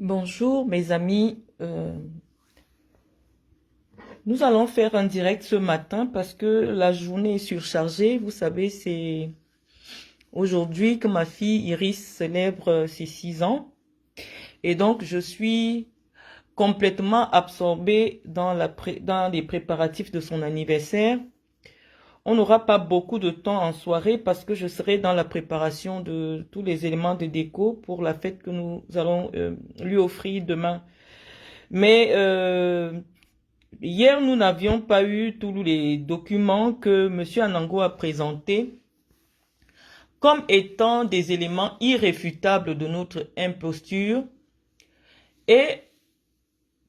Bonjour mes amis. Nous allons faire un direct ce matin parce que la journée est surchargée. Vous savez, c'est aujourd'hui que ma fille Iris célèbre ses 6 ans. Et donc, je suis complètement absorbée dans les préparatifs de son anniversaire. On n'aura pas beaucoup de temps en soirée parce que je serai dans la préparation de tous les éléments de déco pour la fête que nous allons lui offrir demain. Mais hier, nous n'avions pas eu tous les documents que M. Anango a présentés comme étant des éléments irréfutables de notre imposture et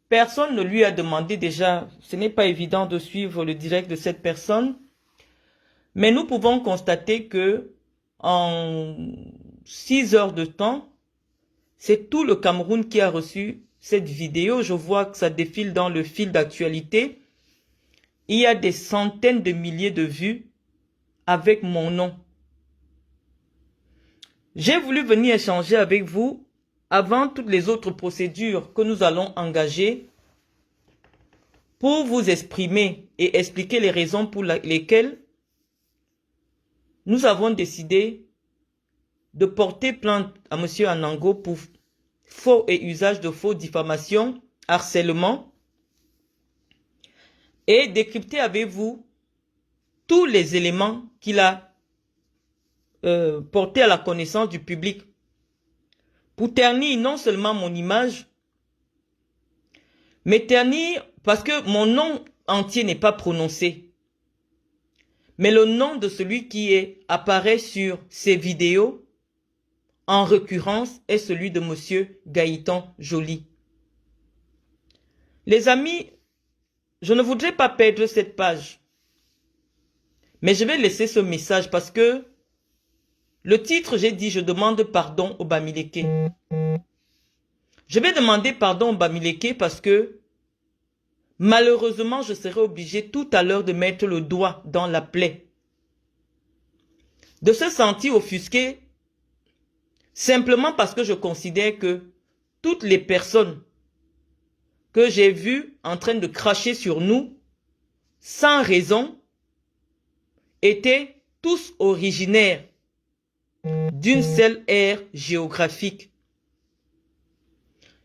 personne ne lui a demandé déjà, ce n'est pas évident de suivre le direct de cette personne, mais nous pouvons constater que en 6 heures de temps, c'est tout le Cameroun qui a reçu cette vidéo. Je vois que ça défile dans le fil d'actualité. Il y a des centaines de milliers de vues avec mon nom. J'ai voulu venir échanger avec vous avant toutes les autres procédures que nous allons engager pour vous exprimer et expliquer les raisons pour lesquelles nous avons décidé de porter plainte à M. Anango pour faux et usage de faux, diffamation, harcèlement et décrypter avec vous tous les éléments qu'il a portés à la connaissance du public pour ternir non seulement mon image, mais ternir parce que mon nom entier n'est pas prononcé, mais le nom de celui qui apparaît sur ces vidéos, en récurrence, est celui de M. Gaëtan Joly. Les amis, je ne voudrais pas perdre cette page, mais je vais laisser ce message parce que le titre, j'ai dit, je demande pardon au Bamileke. Je vais demander pardon au Bamileke parce que malheureusement, je serai obligé tout à l'heure de mettre le doigt dans la plaie. De se sentir offusqué simplement parce que je considère que toutes les personnes que j'ai vues en train de cracher sur nous, sans raison, étaient tous originaires d'une seule aire géographique.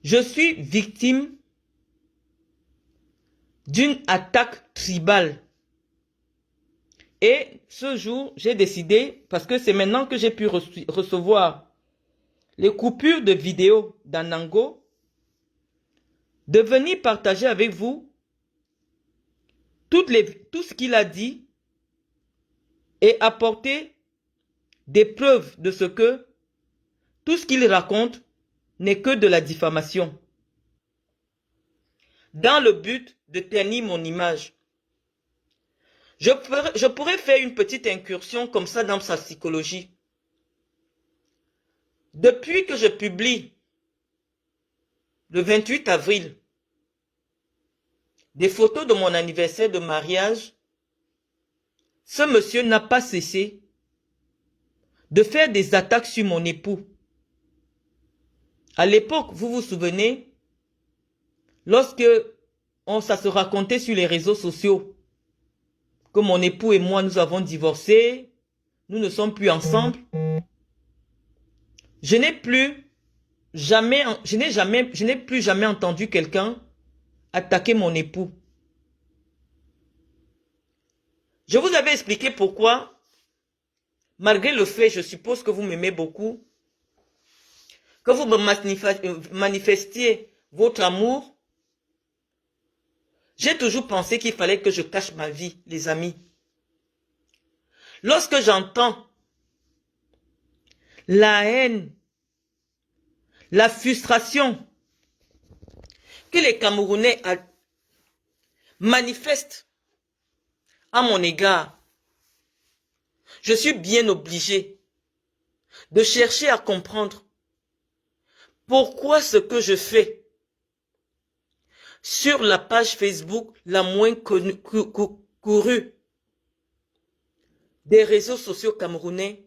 Je suis victime d'une attaque tribale. Et ce jour, j'ai décidé, parce que c'est maintenant que j'ai pu recevoir les coupures de vidéos d'Anango, de venir partager avec vous tout ce qu'il a dit et apporter des preuves de ce que tout ce qu'il raconte n'est que de la diffamation. Dans le but de ternir mon image. Je pourrais faire une petite incursion comme ça dans sa psychologie. Depuis que je publie le 28 avril des photos de mon anniversaire de mariage, ce monsieur n'a pas cessé de faire des attaques sur mon époux. À l'époque, vous vous souvenez, lorsque ça se racontait sur les réseaux sociaux, que mon époux et moi, nous avons divorcé, nous ne sommes plus ensemble, je n'ai plus jamais entendu quelqu'un attaquer mon époux. Je vous avais expliqué pourquoi, malgré le fait, je suppose que vous m'aimez beaucoup, que vous me manifestiez votre amour, j'ai toujours pensé qu'il fallait que je cache ma vie, les amis. Lorsque j'entends la haine, la frustration que les Camerounais manifestent à mon égard, je suis bien obligé de chercher à comprendre pourquoi ce que je fais sur la page Facebook la moins courue des réseaux sociaux camerounais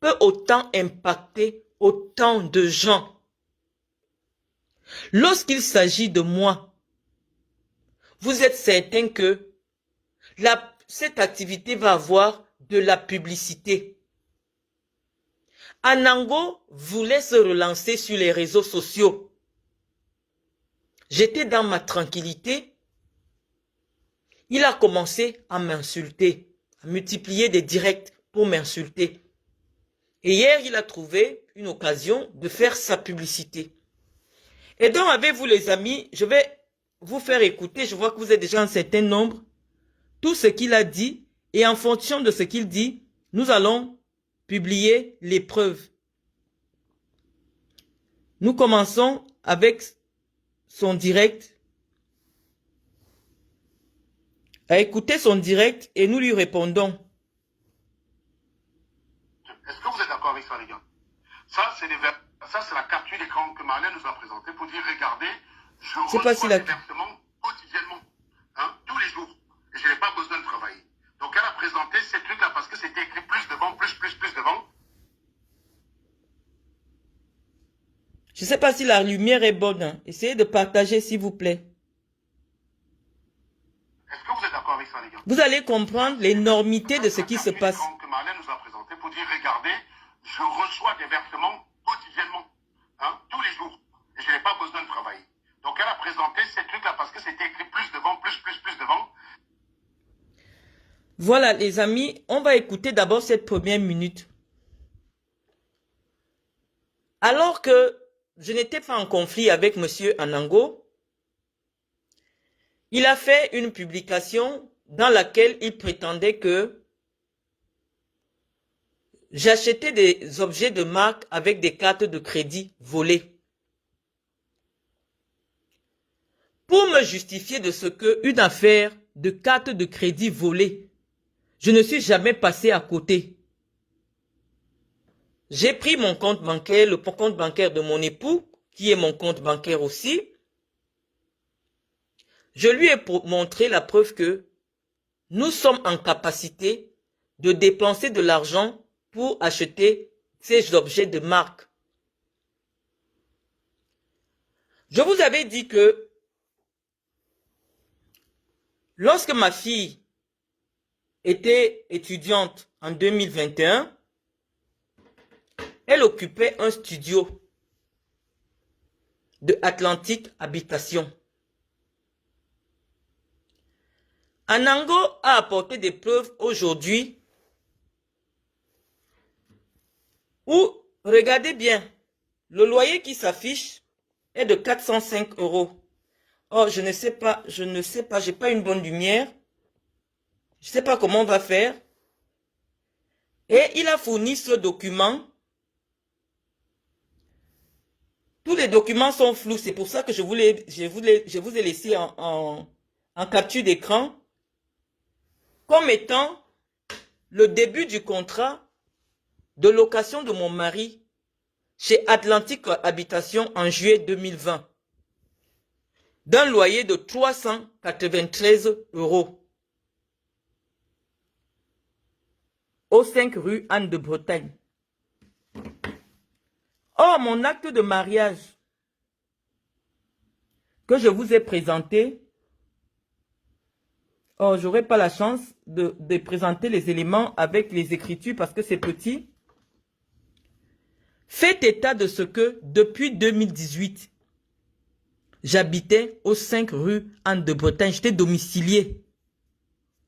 peut autant impacter autant de gens. Lorsqu'il s'agit de moi, vous êtes certain que cette activité va avoir de la publicité. Anango voulait se relancer sur les réseaux sociaux. J'étais dans ma tranquillité. Il a commencé à m'insulter, à multiplier des directs pour m'insulter. Et hier, il a trouvé une occasion de faire sa publicité. Et donc, avec vous les amis, je vais vous faire écouter. Je vois que vous êtes déjà un certain nombre. Tout ce qu'il a dit. Et en fonction de ce qu'il dit, nous allons publier les preuves. Nous commençons avec son direct. À écouter son direct et nous lui répondons. Est-ce que vous êtes d'accord avec ça, les gars? Ça, c'est la capture d'écran que Marlène nous a présentée pour dire, regardez, je reçois des versements quotidiennement, hein, tous les jours. Et je n'ai pas besoin de travailler. Donc, elle a présenté ces trucs-là parce que c'était écrit plus devant, plus devant. Je ne sais pas si la lumière est bonne. Hein. Essayez de partager, s'il vous plaît. Est-ce que vous êtes d'accord avec ça, les gars? Vous allez comprendre l'énormité de ce qui se passe. Que Marlène nous a présenté pour dire, regardez, je reçois des versements quotidiennement, hein, tous les jours. Et je n'ai pas besoin de travailler. Donc, elle a présenté ces trucs-là parce que c'était écrit plus devant, plus devant. Voilà, les amis, on va écouter d'abord cette première minute. Alors que je n'étais pas en conflit avec M. Anango, il a fait une publication dans laquelle il prétendait que j'achetais des objets de marque avec des cartes de crédit volées. Pour me justifier de ce que une affaire de carte de crédit volée, je ne suis jamais passé à côté. J'ai pris mon compte bancaire, le compte bancaire de mon époux, qui est mon compte bancaire aussi. Je lui ai montré la preuve que nous sommes en capacité de dépenser de l'argent pour acheter ces objets de marque. Je vous avais dit que lorsque ma fille était étudiante en 2021, elle occupait un studio de Atlantique Habitation. Anango a apporté des preuves aujourd'hui où, regardez bien, le loyer qui s'affiche est de 405 €. Oh, je ne sais pas, j'ai pas une bonne lumière. Je ne sais pas comment on va faire. Et il a fourni ce document. Tous les documents sont flous, c'est pour ça que je vous ai laissé en capture d'écran comme étant le début du contrat de location de mon mari chez Atlantique Habitation en juillet 2020 d'un loyer de 393 € au 5 rue Anne de Bretagne. Or, mon acte de mariage que je vous ai présenté, oh, j'aurai pas la chance de présenter les éléments avec les écritures parce que c'est petit. Fait état de ce que, depuis 2018, j'habitais au 5 rue Anne de Bretagne. J'étais domicilié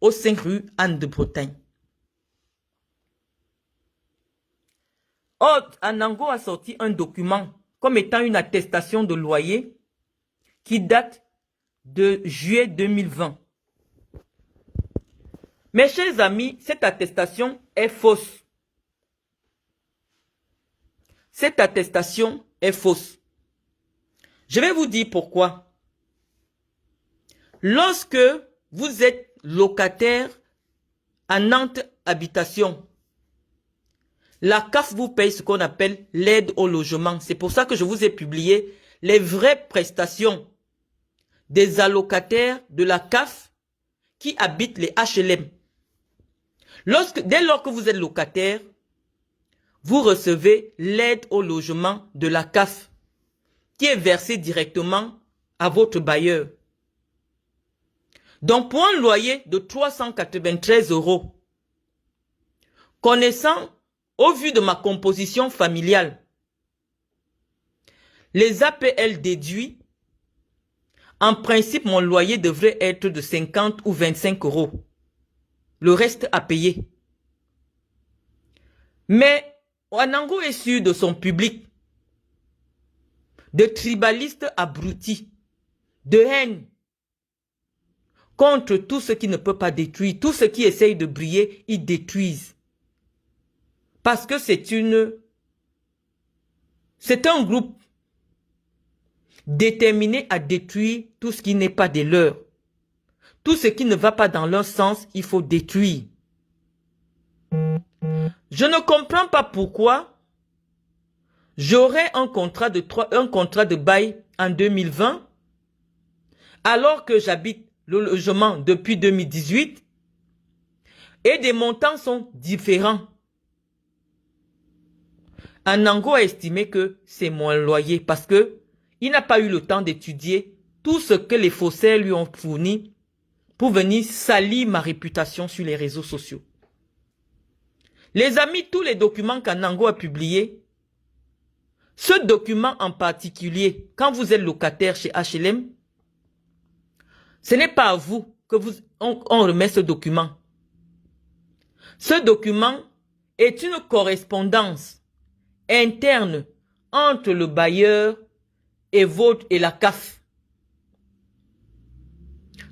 au 5 rue Anne de Bretagne. Or, Anango a sorti un document comme étant une attestation de loyer qui date de juillet 2020. Mes chers amis, cette attestation est fausse. Cette attestation est fausse. Je vais vous dire pourquoi. Lorsque vous êtes locataire à Nantes Habitation, la CAF vous paye ce qu'on appelle l'aide au logement. C'est pour ça que je vous ai publié les vraies prestations des allocataires de la CAF qui habitent les HLM. Dès lors que vous êtes locataire, vous recevez l'aide au logement de la CAF qui est versé directement à votre bailleur. Donc, pour un loyer de 393 €, connaissant, au vu de ma composition familiale, les APL déduits, en principe, mon loyer devrait être de 50 ou 25 €. Le reste à payer. Mais Anango est sûr de son public, de tribalistes abrutis, de haine contre tout ce qui ne peut pas détruire. Tout ce qui essaye de briller, ils détruisent. Parce que c'est un groupe déterminé à détruire tout ce qui n'est pas de leur. Tout ce qui ne va pas dans leur sens, il faut détruire. Je ne comprends pas pourquoi j'aurais un contrat de bail en 2020 alors que j'habite le logement depuis 2018 et des montants sont différents. Anango a estimé que c'est mon loyer parce que il n'a pas eu le temps d'étudier tout ce que les faussaires lui ont fourni pour venir salir ma réputation sur les réseaux sociaux. Les amis, tous les documents qu'Anango a publiés, ce document en particulier, quand vous êtes locataire chez HLM, ce n'est pas à vous que on remet ce document. Ce document est une correspondance interne entre le bailleur et la CAF.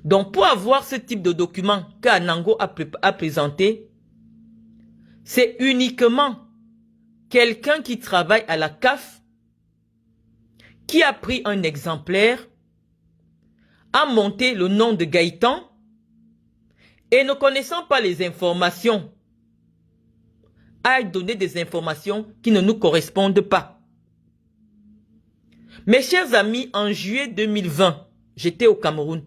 Donc, pour avoir ce type de document qu'Anango a présenté, c'est uniquement quelqu'un qui travaille à la CAF, qui a pris un exemplaire, a monté le nom de Gaëtan, et ne connaissant pas les informations, a donné des informations qui ne nous correspondent pas. Mes chers amis, en juillet 2020, j'étais au Cameroun.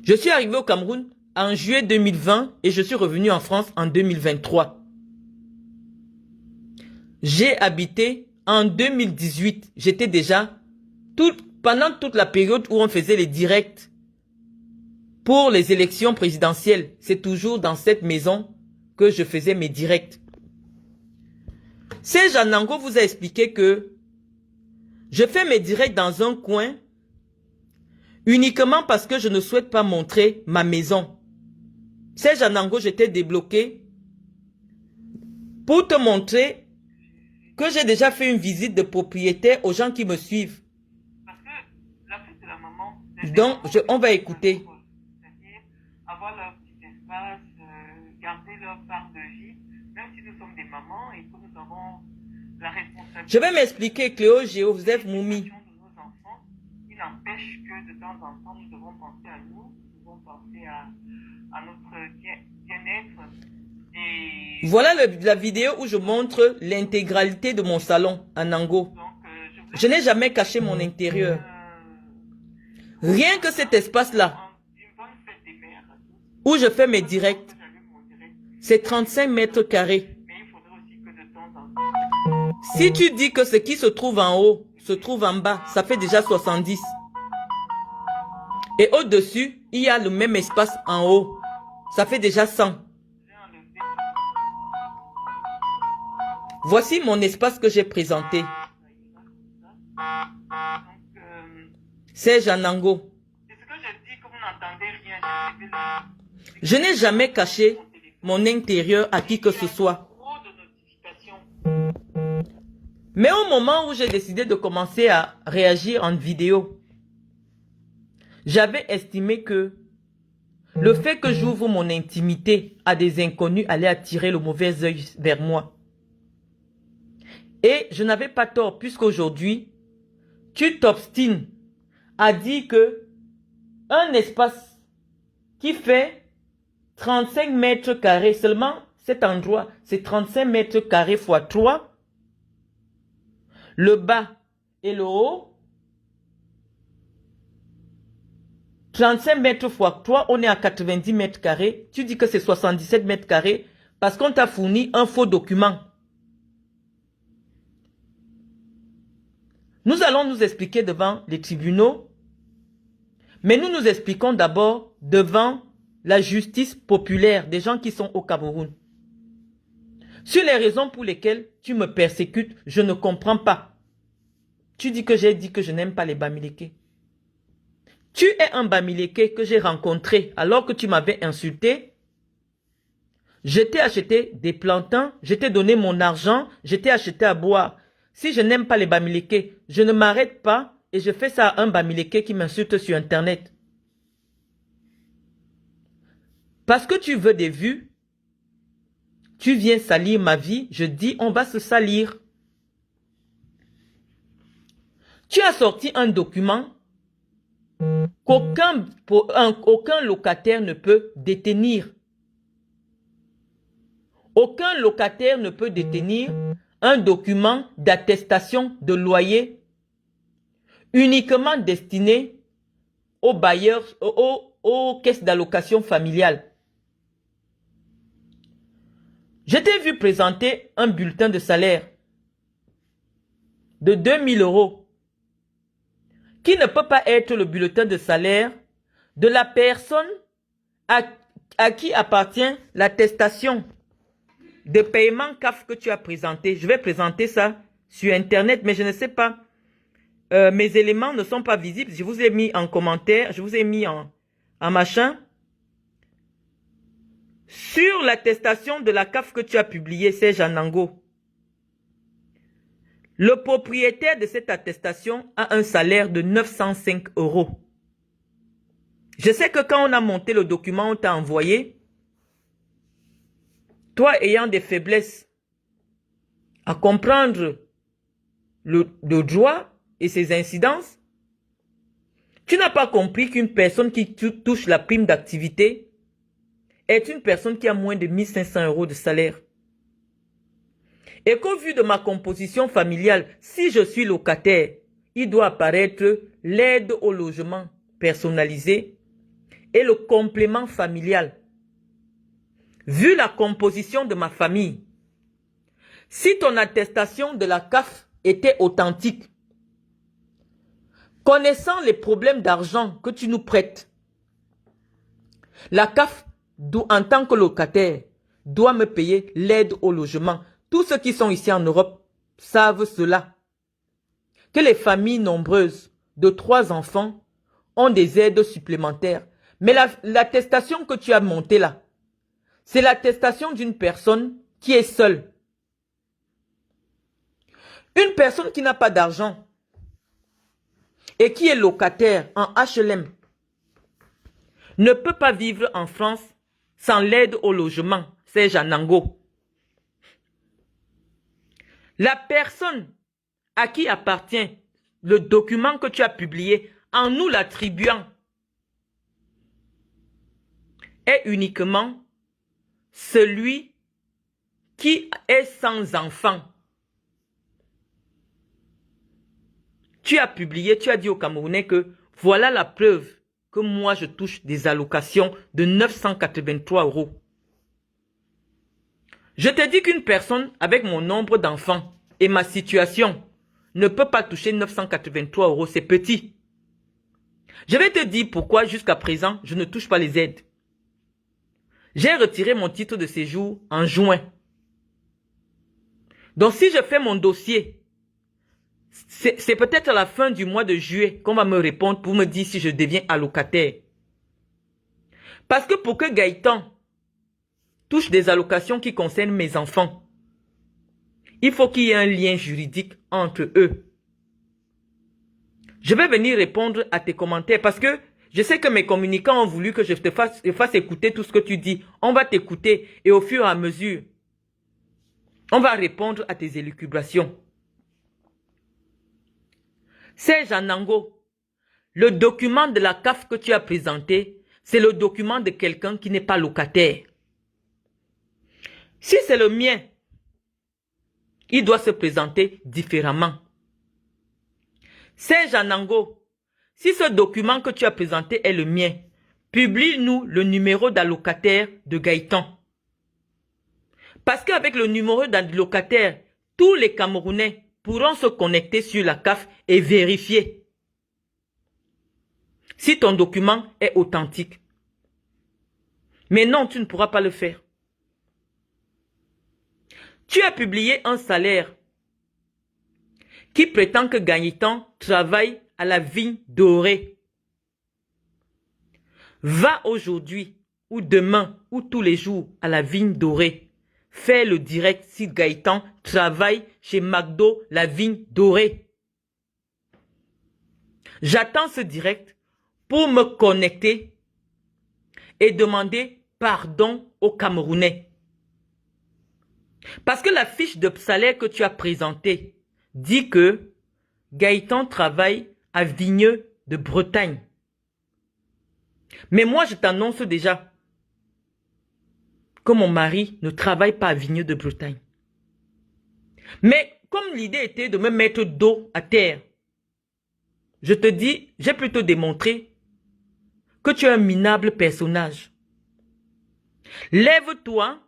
Je suis arrivé au Cameroun en juillet 2020 et je suis revenu en France en 2023. J'ai habité en 2018. J'étais déjà, pendant toute la période où on faisait les directs pour les élections présidentielles, c'est toujours dans cette maison que je faisais mes directs. Serge Anango vous a expliqué que je fais mes directs dans un coin uniquement parce que je ne souhaite pas montrer ma maison. Serge Anango, je t'ai débloqué pour te montrer que j'ai déjà fait une visite de propriétaire aux gens qui me suivent. Parce que la fête de la maman, donc, on va écouter. C'est-à-dire avoir leur petit espace, garder leur part de vie, même si nous sommes des mamans et que nous avons la responsabilité. Je vais m'expliquer, Cléo, Joseph, Moumi. Il n'empêche que de temps en temps, nous devons penser à nous, nous devons penser à notre bien-être. Et... Voilà la vidéo où je montre l'intégralité de mon salon à Nango. Je n'ai jamais caché mon intérieur. Rien que cet espace-là, où je fais mes directs, c'est 35 mètres carrés. Si tu dis que ce qui se trouve en haut se trouve en bas, ça fait déjà 70. Et au-dessus, il y a le même espace en haut. Ça fait déjà 100. Voici mon espace que j'ai présenté. Serge Anango. Je n'ai jamais caché mon intérieur à qui que ce soit. Mais au moment où j'ai décidé de commencer à réagir en vidéo, j'avais estimé que le fait que j'ouvre mon intimité à des inconnus allait attirer le mauvais œil vers moi. Et je n'avais pas tort puisqu'aujourd'hui, tu t'obstines à dire que un espace qui fait 35 mètres carrés, seulement cet endroit, c'est 35 mètres carrés x 3, le bas et le haut, 35 mètres x 3, on est à 90 mètres carrés. Tu dis que c'est 77 mètres carrés parce qu'on t'a fourni un faux document. Nous allons nous expliquer devant les tribunaux, mais nous nous expliquons d'abord devant la justice populaire des gens qui sont au Cameroun. Sur les raisons pour lesquelles tu me persécutes, je ne comprends pas. Tu dis que j'ai dit que je n'aime pas les Bamileke. Tu es un Bamileke que j'ai rencontré alors que tu m'avais insulté. Je t'ai acheté des plantains, je t'ai donné mon argent, je t'ai acheté à boire. Si je n'aime pas les Bamileke, je ne m'arrête pas et je fais ça à un Bamileke qui m'insulte sur Internet. Parce que tu veux des vues, tu viens salir ma vie, je dis on va se salir. Tu as sorti un document qu'aucun locataire ne peut détenir. Aucun locataire ne peut détenir un document d'attestation de loyer uniquement destiné aux bailleurs, aux caisses d'allocation familiale. Je t'ai vu présenter un bulletin de salaire de 2000 € qui ne peut pas être le bulletin de salaire de la personne à qui appartient l'attestation de paiement CAF que tu as présenté. Je vais présenter ça sur Internet, mais je ne sais pas. Mes éléments ne sont pas visibles. Je vous ai mis en commentaire, je vous ai mis en machin. Sur l'attestation de la CAF que tu as publiée, Serge Anango, le propriétaire de cette attestation a un salaire de 905 €. Je sais que quand on a monté le document, on t'a envoyé, toi ayant des faiblesses à comprendre le droit et ses incidences, tu n'as pas compris qu'une personne qui touche la prime d'activité est une personne qui a moins de 1500 € de salaire. Et qu'au vu de ma composition familiale, si je suis locataire, il doit apparaître l'aide au logement personnalisé et le complément familial. Vu la composition de ma famille, si ton attestation de la CAF était authentique, connaissant les problèmes d'argent que tu nous prêtes, la CAF, en tant que locataire, doit me payer l'aide au logement. Tous ceux qui sont ici en Europe savent cela. Que les familles nombreuses de 3 enfants ont des aides supplémentaires. Mais l'attestation que tu as montée là, c'est l'attestation d'une personne qui est seule. Une personne qui n'a pas d'argent et qui est locataire en HLM ne peut pas vivre en France sans l'aide au logement, Serge Anango. La personne à qui appartient le document que tu as publié en nous l'attribuant est uniquement celui qui est sans enfant. Tu as publié, tu as dit aux Camerounais que voilà la preuve que moi je touche des allocations de 983 €. Je te dis qu'une personne avec mon nombre d'enfants et ma situation ne peut pas toucher 983 €, c'est petit. Je vais te dire pourquoi jusqu'à présent je ne touche pas les aides. J'ai retiré mon titre de séjour en juin. Donc si je fais mon dossier, c'est peut-être à la fin du mois de juillet qu'on va me répondre pour me dire si je deviens allocataire. Parce que pour que Gaëtan touche des allocations qui concernent mes enfants, il faut qu'il y ait un lien juridique entre eux. Je vais venir répondre à tes commentaires parce que je sais que mes communicants ont voulu que je te fasse écouter tout ce que tu dis. On va t'écouter et au fur et à mesure, on va répondre à tes élucubrations. Serge Anango, le document de la CAF que tu as présenté, c'est le document de quelqu'un qui n'est pas locataire. Si c'est le mien, il doit se présenter différemment. Serge Anango, si ce document que tu as présenté est le mien, publie-nous le numéro d'allocataire de Gaëtan. Parce qu'avec le numéro d'allocataire, tous les Camerounais pourront se connecter sur la CAF et vérifier si ton document est authentique. Mais non, tu ne pourras pas le faire. Tu as publié un salaire qui prétend que Gaëtan travaille à la vigne dorée. Va aujourd'hui ou demain ou tous les jours à la vigne dorée. Fais le direct si Gaëtan travaille chez McDo la vigne dorée. J'attends ce direct pour me connecter et demander pardon aux Camerounais. Parce que la fiche de salaire que tu as présentée dit que Gaëtan travaille à Vigneux de Bretagne. Mais moi, je t'annonce déjà que mon mari ne travaille pas à Vigneux de Bretagne. Mais comme l'idée était de me mettre dos à terre, je te dis, j'ai plutôt démontré que tu es un minable personnage. Lève-toi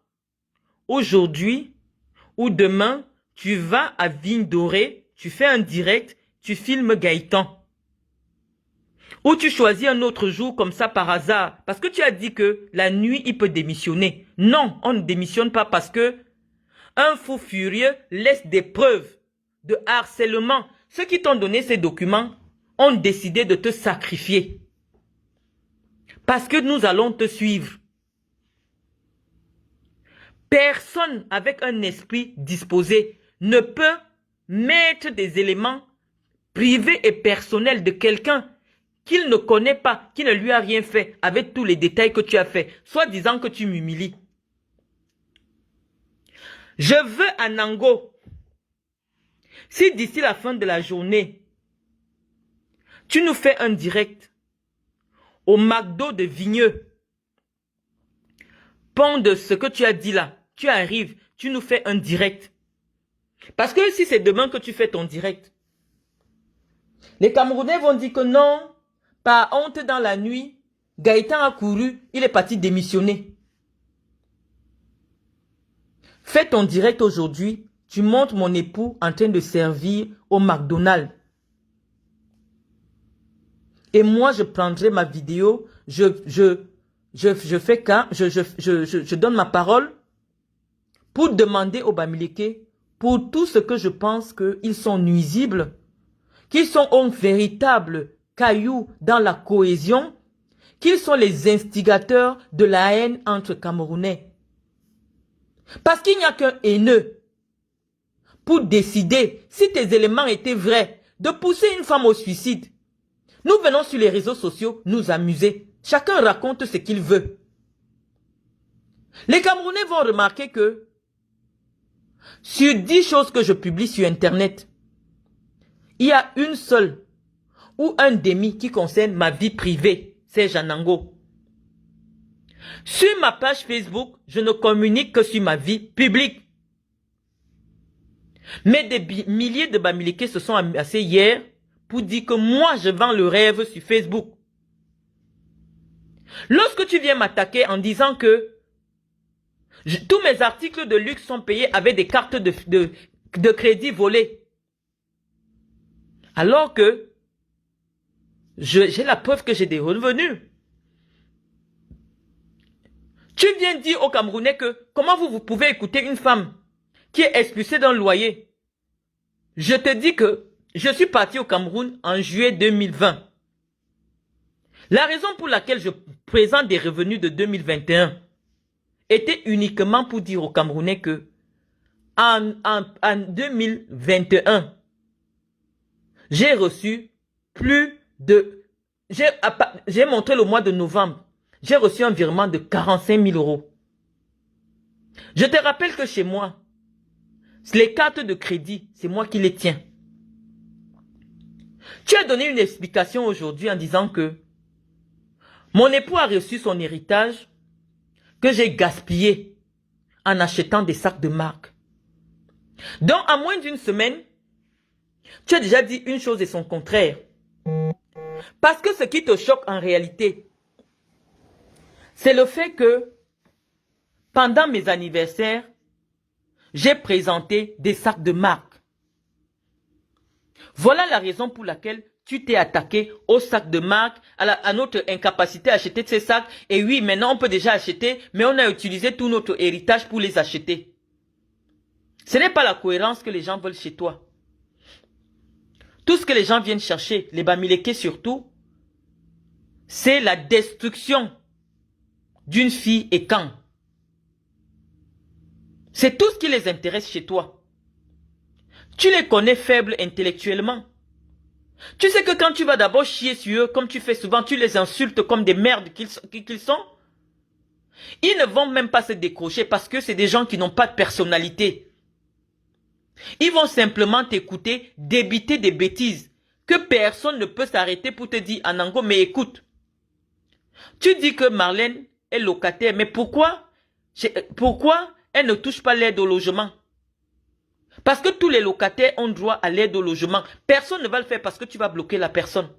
aujourd'hui ou demain, tu vas à Vigne Dorée, tu fais un direct, tu filmes Gaëtan. Ou tu choisis un autre jour comme ça par hasard. Parce que tu as dit que la nuit, il peut démissionner. Non, on ne démissionne pas parce que un fou furieux laisse des preuves de harcèlement. Ceux qui t'ont donné ces documents ont décidé de te sacrifier. Parce que nous allons te suivre. Personne avec un esprit disposé ne peut mettre des éléments privés et personnels de quelqu'un qu'il ne connaît pas, qui ne lui a rien fait, avec tous les détails que tu as fait, soit disant que tu m'humilies. Je veux à Nango, si d'ici la fin de la journée, tu nous fais un direct au McDo de Vigneux, pont de ce que tu as dit là, tu arrives, tu nous fais un direct. Parce que si c'est demain que tu fais ton direct, les Camerounais vont dire que non, par honte dans la nuit, Gaëtan a couru, il est parti démissionner. Fais ton direct aujourd'hui, tu montres mon époux en train de servir au McDonald's. Et moi, je prendrai ma vidéo, je donne ma parole pour demander aux Bamileke, pour tout ce que je pense qu'ils sont nuisibles, qu'ils sont un véritable caillou dans la cohésion, qu'ils sont les instigateurs de la haine entre Camerounais. Parce qu'il n'y a qu'un haineux pour décider, si tes éléments étaient vrais, de pousser une femme au suicide. Nous venons sur les réseaux sociaux nous amuser. Chacun raconte ce qu'il veut. Les Camerounais vont remarquer que sur 10 choses que je publie sur Internet, il y a une seule ou un demi qui concerne ma vie privée, c'est Janango. Sur ma page Facebook, je ne communique que sur ma vie publique. Mais des milliers de Bamileke se sont amassés hier pour dire que moi, je vends le rêve sur Facebook. Lorsque tu viens m'attaquer en disant que tous mes articles de luxe sont payés avec des cartes de crédit volées, alors que j'ai la preuve que j'ai des revenus. Tu viens dire aux Camerounais que comment vous pouvez écouter une femme qui est expulsée d'un loyer. Je te dis que je suis parti au Cameroun en juillet 2020. La raison pour laquelle je présente des revenus de 2021 était uniquement pour dire aux Camerounais que en 2021, j'ai reçu plus de... J'ai montré le mois de novembre. J'ai reçu un virement de 45 000 euros. Je te rappelle que chez moi, les cartes de crédit, c'est moi qui les tiens. Tu as donné une explication aujourd'hui en disant que mon époux a reçu son héritage que j'ai gaspillé en achetant des sacs de marque. Donc, en moins d'une semaine, tu as déjà dit une chose et son contraire. Parce que ce qui te choque en réalité, c'est le fait que pendant mes anniversaires, j'ai présenté des sacs de marque. Voilà la raison pour laquelle tu t'es attaqué au sac de marque, à notre incapacité à acheter ces sacs. Et oui, maintenant on peut déjà acheter, mais on a utilisé tout notre héritage pour les acheter. Ce n'est pas la cohérence que les gens veulent chez toi. Tout ce que les gens viennent chercher, les Bamileke surtout, c'est la destruction d'une fille et quand. C'est tout ce qui les intéresse chez toi. Tu les connais faibles intellectuellement. Tu sais que quand tu vas d'abord chier sur eux, comme tu fais souvent, tu les insultes comme des merdes qu'ils sont. Ils ne vont même pas se décrocher parce que c'est des gens qui n'ont pas de personnalité. Ils vont simplement t'écouter, débiter des bêtises que personne ne peut s'arrêter pour te dire, Anango, mais écoute. Tu dis que Marlène est locataire, mais pourquoi elle ne touche pas l'aide au logement? Parce que tous les locataires ont droit à l'aide au logement. Personne ne va le faire parce que tu vas bloquer la personne.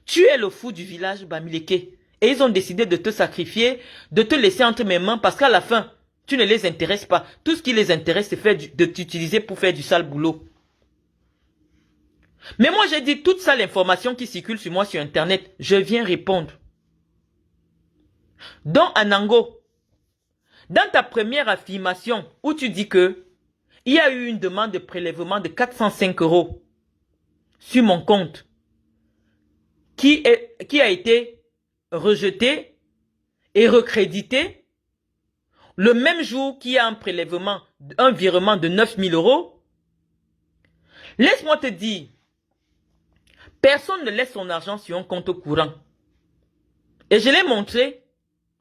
Tu es le fou du village Bamileke. Et ils ont décidé de te sacrifier, de te laisser entre mes mains parce qu'à la fin, tu ne les intéresses pas. Tout ce qui les intéresse, c'est de t'utiliser pour faire du sale boulot. Mais moi, j'ai dit toute ça, l'information qui circule sur moi sur Internet, je viens répondre. Donc, Anango, dans ta première affirmation où tu dis que il y a eu une demande de prélèvement de 405 € sur mon compte qui a été rejetée et recréditée le même jour qu'il y a un virement de 9 000 €. Laisse-moi te dire, personne ne laisse son argent sur un compte courant. Et je l'ai montré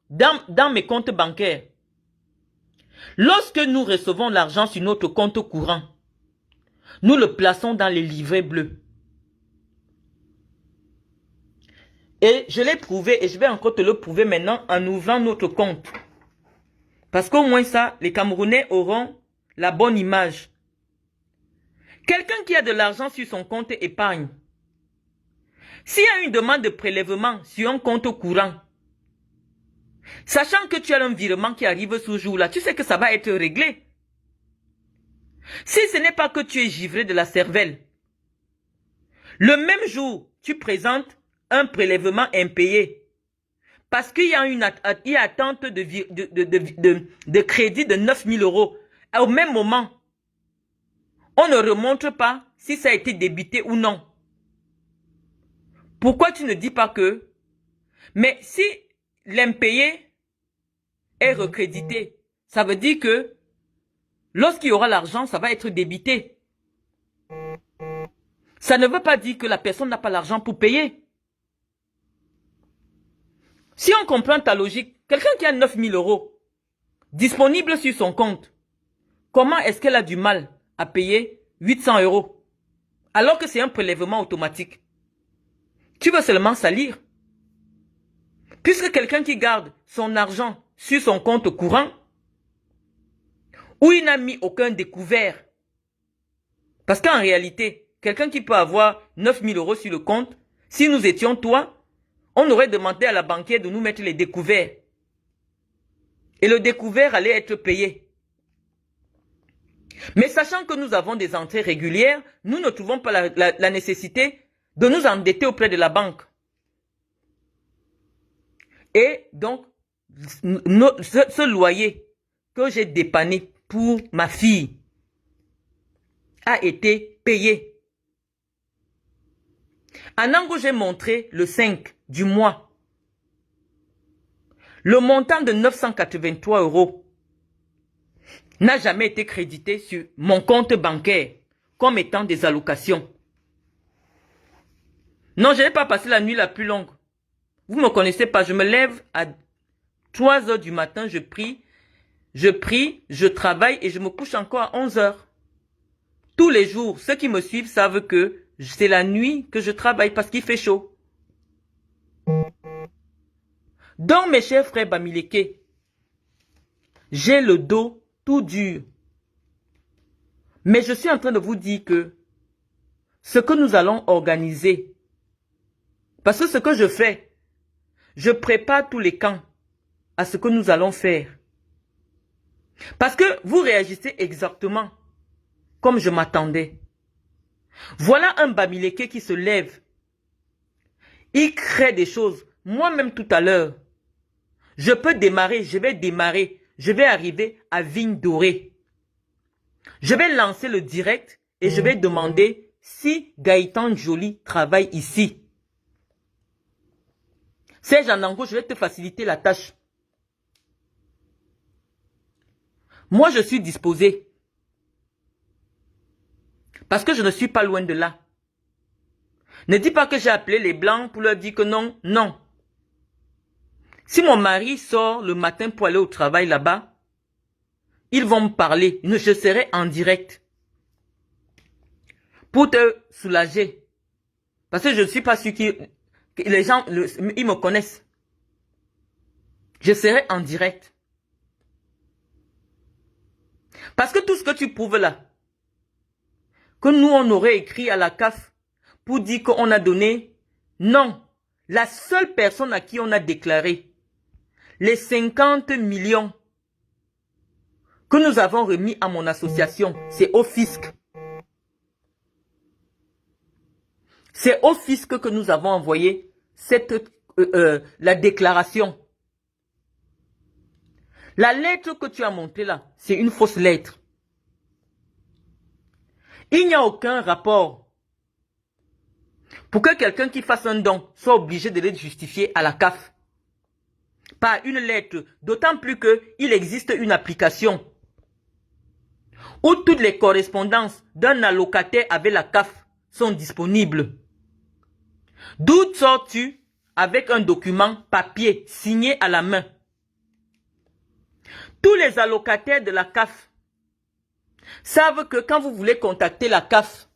dans mes comptes bancaires. Lorsque nous recevons l'argent sur notre compte courant, nous le plaçons dans les livrets bleus. Et je l'ai prouvé et je vais encore te le prouver maintenant en ouvrant notre compte. Parce qu'au moins ça, les Camerounais auront la bonne image. Quelqu'un qui a de l'argent sur son compte épargne, s'il y a une demande de prélèvement sur un compte courant, sachant que tu as un virement qui arrive ce jour-là, tu sais que ça va être réglé. Si ce n'est pas que tu es givré de la cervelle, le même jour, tu présentes un prélèvement impayé. Parce qu'il y a une attente de crédit de 9 000 €. Au même moment, on ne remonte pas si ça a été débité ou non. Pourquoi tu ne dis pas que... Mais si l'impayé est recrédité, ça veut dire que lorsqu'il y aura l'argent, ça va être débité. Ça ne veut pas dire que la personne n'a pas l'argent pour payer. Si on comprend ta logique, quelqu'un qui a 9 000 € disponible sur son compte, comment est-ce qu'elle a du mal à payer 800 € alors que c'est un prélèvement automatique? Tu veux seulement salir. Puisque quelqu'un qui garde son argent sur son compte courant, où il n'a mis aucun découvert, parce qu'en réalité, quelqu'un qui peut avoir 9 000 € sur le compte, si nous étions toi, on aurait demandé à la banquière de nous mettre les découverts. Et le découvert allait être payé. Mais sachant que nous avons des entrées régulières, nous ne trouvons pas la nécessité de nous endetter auprès de la banque. Et donc, ce loyer que j'ai dépanné pour ma fille a été payé. Anango, j'ai montré le 5 du mois. Le montant de 983 € n'a jamais été crédité sur mon compte bancaire comme étant des allocations. Non, je n'ai pas passé la nuit la plus longue. Vous ne me connaissez pas, je me lève à 3 h du matin, je prie, je travaille et je me couche encore à 11 h. Tous les jours, ceux qui me suivent savent que c'est la nuit que je travaille parce qu'il fait chaud. Donc mes chers frères Bamileke, j'ai le dos tout dur. Mais je suis en train de vous dire que ce que nous allons organiser, parce que ce que je fais, je prépare tous les camps à ce que nous allons faire. Parce que vous réagissez exactement comme je m'attendais. Voilà un Bamileke qui se lève. Il crée des choses. Moi-même tout à l'heure, je peux démarrer, je vais arriver à Vigne Dorée. Je vais lancer le direct et je vais demander si Gaëtan Joly travaille ici. Serge Anango, je vais te faciliter la tâche. Moi, je suis disposé. Parce que je ne suis pas loin de là. Ne dis pas que j'ai appelé les Blancs pour leur dire que non, non. Si mon mari sort le matin pour aller au travail là-bas, ils vont me parler. Je serai en direct. Pour te soulager. Parce que je ne suis pas sûr que les gens, ils me connaissent. Je serai en direct. Parce que tout ce que tu prouves là, que nous on aurait écrit à la CAF pour dire qu'on a donné, non. La seule personne à qui on a déclaré les 50 millions que nous avons remis à mon association, c'est au fisc. C'est au fisc que nous avons envoyé la déclaration. La lettre que tu as montrée là, c'est une fausse lettre. Il n'y a aucun rapport pour que quelqu'un qui fasse un don soit obligé de le justifier à la CAF. Par une lettre, d'autant plus qu'il existe une application où toutes les correspondances d'un allocataire avec la CAF sont disponibles. D'où sors-tu avec un document papier signé à la main? Tous les allocataires de la CAF savent que quand vous voulez contacter la CAF,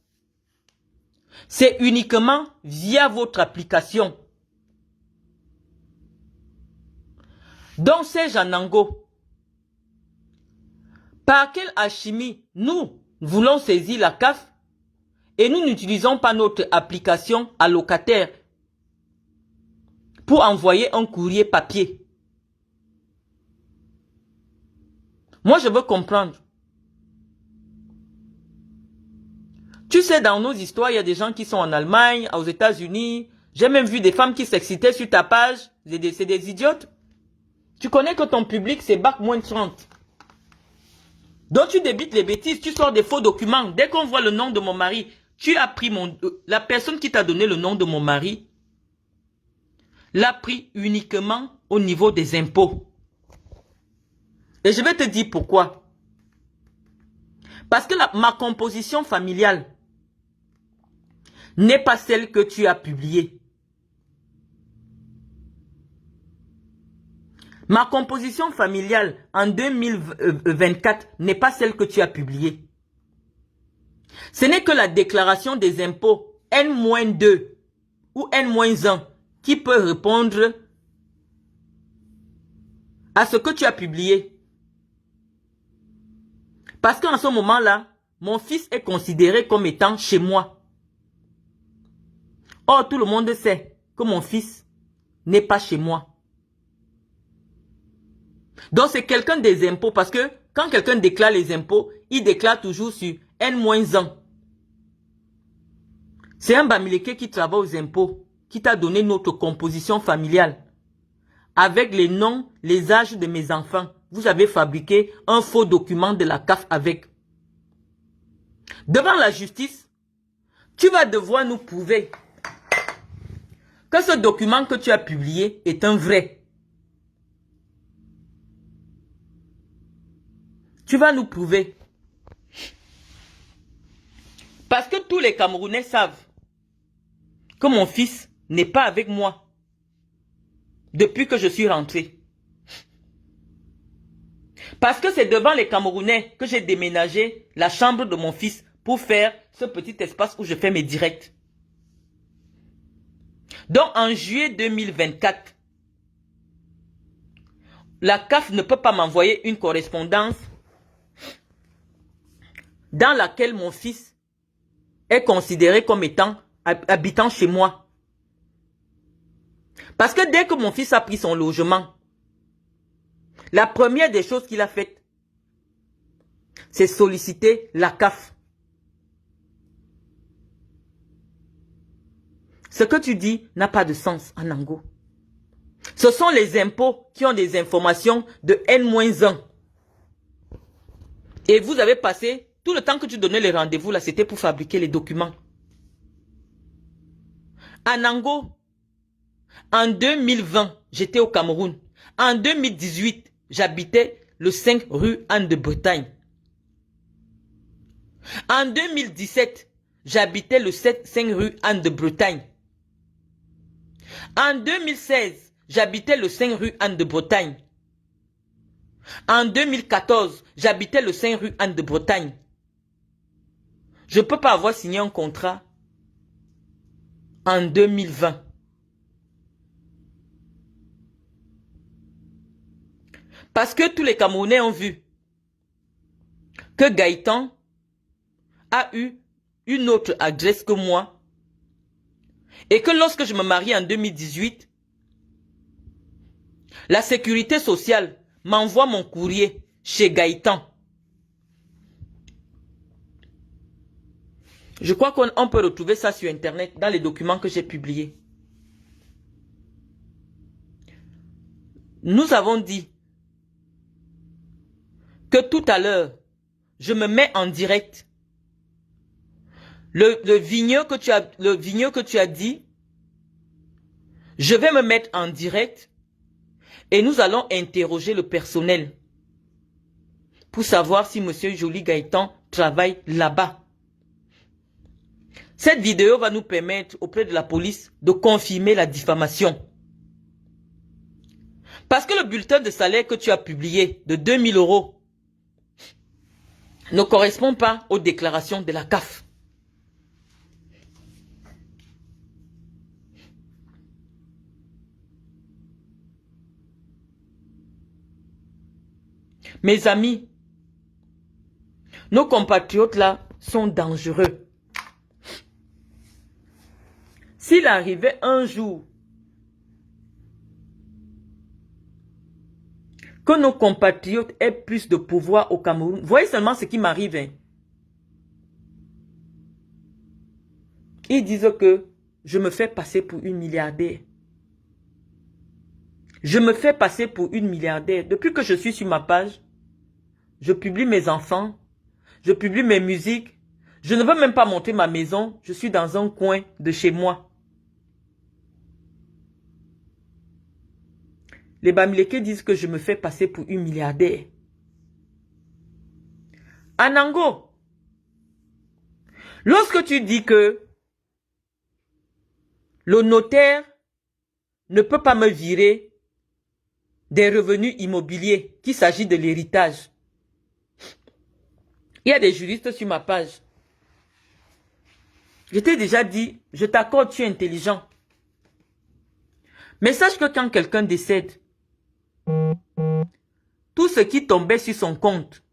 c'est uniquement via votre application. Donc Serge Anango, par quelle alchimie nous voulons saisir la CAF et nous n'utilisons pas notre application allocataire pour envoyer un courrier papier? Moi, je veux comprendre. Tu sais, dans nos histoires, il y a des gens qui sont en Allemagne, aux États-Unis. J'ai même vu des femmes qui s'excitaient sur ta page. C'est des idiotes. Tu connais que ton public, c'est bac moins 30. Donc tu débites les bêtises, tu sors des faux documents. Dès qu'on voit le nom de mon mari, tu as pris la personne qui t'a donné le nom de mon mari l'a pris uniquement au niveau des impôts. Et je vais te dire pourquoi. Parce que ma composition familiale n'est pas celle que tu as publiée. Ma composition familiale en 2024 n'est pas celle que tu as publiée. Ce n'est que la déclaration des impôts N-2 ou N-1 qui peut répondre à ce que tu as publié. Parce qu'en ce moment-là, mon fils est considéré comme étant chez moi. Or, tout le monde sait que mon fils n'est pas chez moi. Donc, c'est quelqu'un des impôts parce que quand quelqu'un déclare les impôts, il déclare toujours sur N-1. C'est un Bamileke qui travaille aux impôts, qui t'a donné notre composition familiale. Avec les noms, les âges de mes enfants. Vous avez fabriqué un faux document de la CAF avec. Devant la justice, tu vas devoir nous prouver que ce document que tu as publié est un vrai. Tu vas nous prouver. Parce que tous les Camerounais savent que mon fils n'est pas avec moi depuis que je suis rentré. Parce que c'est devant les Camerounais que j'ai déménagé la chambre de mon fils pour faire ce petit espace où je fais mes directs. Donc en juillet 2024, la CAF ne peut pas m'envoyer une correspondance dans laquelle mon fils est considéré comme étant habitant chez moi. Parce que dès que mon fils a pris son logement, la première des choses qu'il a faites, c'est solliciter la CAF. Ce que tu dis n'a pas de sens, Anango. Ce sont les impôts qui ont des informations de N-1. Et vous avez passé, tout le temps que tu donnais les rendez-vous, là, c'était pour fabriquer les documents. Anango, en 2020, j'étais au Cameroun. En 2018, j'habitais le 5 rue Anne de Bretagne. En 2017, j'habitais le 5 rue Anne de Bretagne. En 2016, j'habitais le 5 rue Anne de Bretagne. En 2014, j'habitais le 5 rue Anne de Bretagne. Je ne peux pas avoir signé un contrat en 2020. Parce que tous les Camerounais ont vu que Gaëtan a eu une autre adresse que moi. Et que lorsque je me marie en 2018, la sécurité sociale m'envoie mon courrier chez Gaëtan. Je crois qu'on peut retrouver ça sur Internet dans les documents que j'ai publiés. Nous avons dit que tout à l'heure, je me mets en direct. Le vigneux que tu as dit, je vais me mettre en direct et nous allons interroger le personnel pour savoir si Monsieur Joly Gaëtan travaille là-bas. Cette vidéo va nous permettre auprès de la police de confirmer la diffamation. Parce que le bulletin de salaire que tu as publié de 2000 € ne correspond pas aux déclarations de la CAF. Mes amis, nos compatriotes là sont dangereux. S'il arrivait un jour que nos compatriotes aient plus de pouvoir au Cameroun, voyez seulement ce qui m'arrive. Hein. Ils disent que je me fais passer pour une milliardaire. Je me fais passer pour une milliardaire. Depuis que je suis sur ma page, je publie mes enfants, je publie mes musiques. Je ne veux même pas montrer ma maison. Je suis dans un coin de chez moi. Les Bamileke disent que je me fais passer pour une milliardaire. Anango, lorsque tu dis que le notaire ne peut pas me virer des revenus immobiliers, qu'il s'agit de l'héritage, il y a des juristes sur ma page. Je t'ai déjà dit, je t'accorde, tu es intelligent. Mais sache que quand quelqu'un décède, tout ce qui tombait sur son compte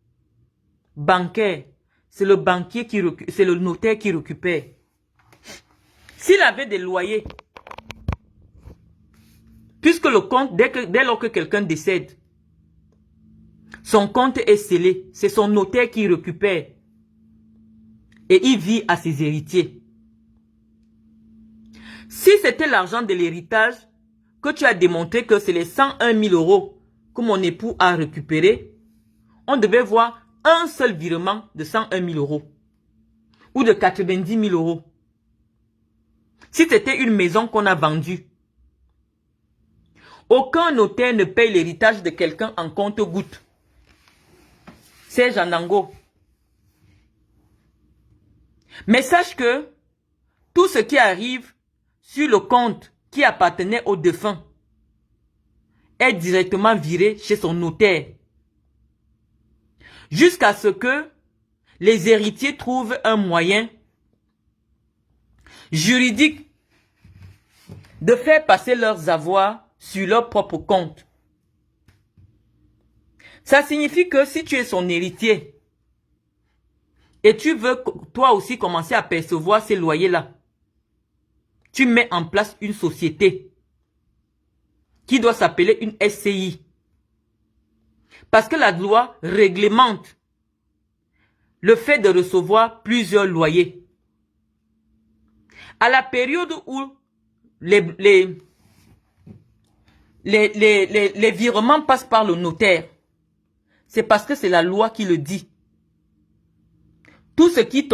bancaire, c'est le banquier c'est le notaire qui récupère. S'il avait des loyers, puisque le compte, dès lors que quelqu'un décède, son compte est scellé, c'est son notaire qui récupère. Et il vit à ses héritiers. Si c'était l'argent de l'héritage, que tu as démontré que c'est les 101 000 € que mon époux a récupéré, on devait voir un seul virement de 101 000 € ou de 90 000 €. Si c'était une maison qu'on a vendue, aucun notaire ne paye l'héritage de quelqu'un en compte-gouttes. C'est Anango. Mais sache que tout ce qui arrive sur le compte qui appartenait au défunt est directement viré chez son notaire. Jusqu'à ce que les héritiers trouvent un moyen juridique de faire passer leurs avoirs sur leur propre compte. Ça signifie que si tu es son héritier et tu veux toi aussi commencer à percevoir ces loyers-là, tu mets en place une société qui doit s'appeler une SCI. Parce que la loi réglemente le fait de recevoir plusieurs loyers. À la période où les virements passent par le notaire, c'est parce que c'est la loi qui le dit. Tout ce qui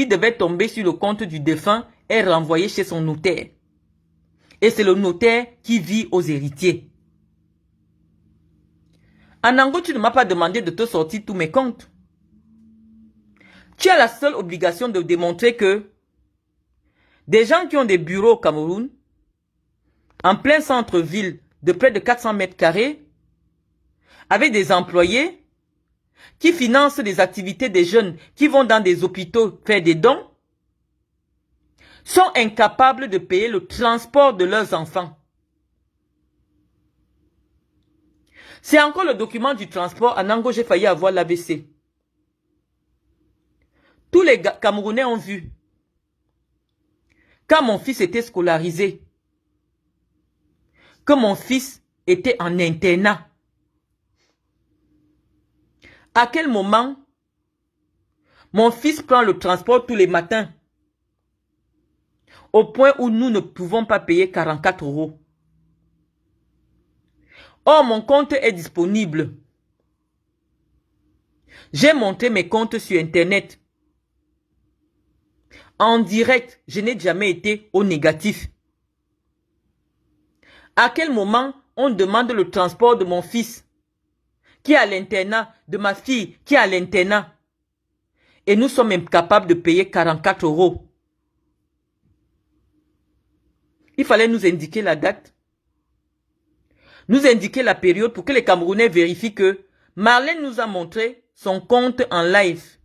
devait tomber sur le compte du défunt est renvoyé chez son notaire. Et c'est le notaire qui vit aux héritiers. Anango, tu ne m'as pas demandé de te sortir tous mes comptes. Tu as la seule obligation de démontrer que des gens qui ont des bureaux au Cameroun, en plein centre-ville de près de 400 mètres carrés, avec des employés qui financent les activités des jeunes qui vont dans des hôpitaux faire des dons, sont incapables de payer le transport de leurs enfants. C'est encore le document du transport. Anango, j'ai failli avoir l'AVC. Tous les Camerounais ont vu. Quand mon fils était scolarisé, que mon fils était en internat, à quel moment mon fils prend le transport tous les matins, au point où nous ne pouvons pas payer 44 €. Or, mon compte est disponible. J'ai montré mes comptes sur Internet. En direct, je n'ai jamais été au négatif. À quel moment on demande le transport de mon fils qui est à l'internat, de ma fille qui est à l'internat, et nous sommes incapables de payer 44 €. Il fallait nous indiquer la date, nous indiquer la période pour que les Camerounais vérifient que Marlène nous a montré son compte en live.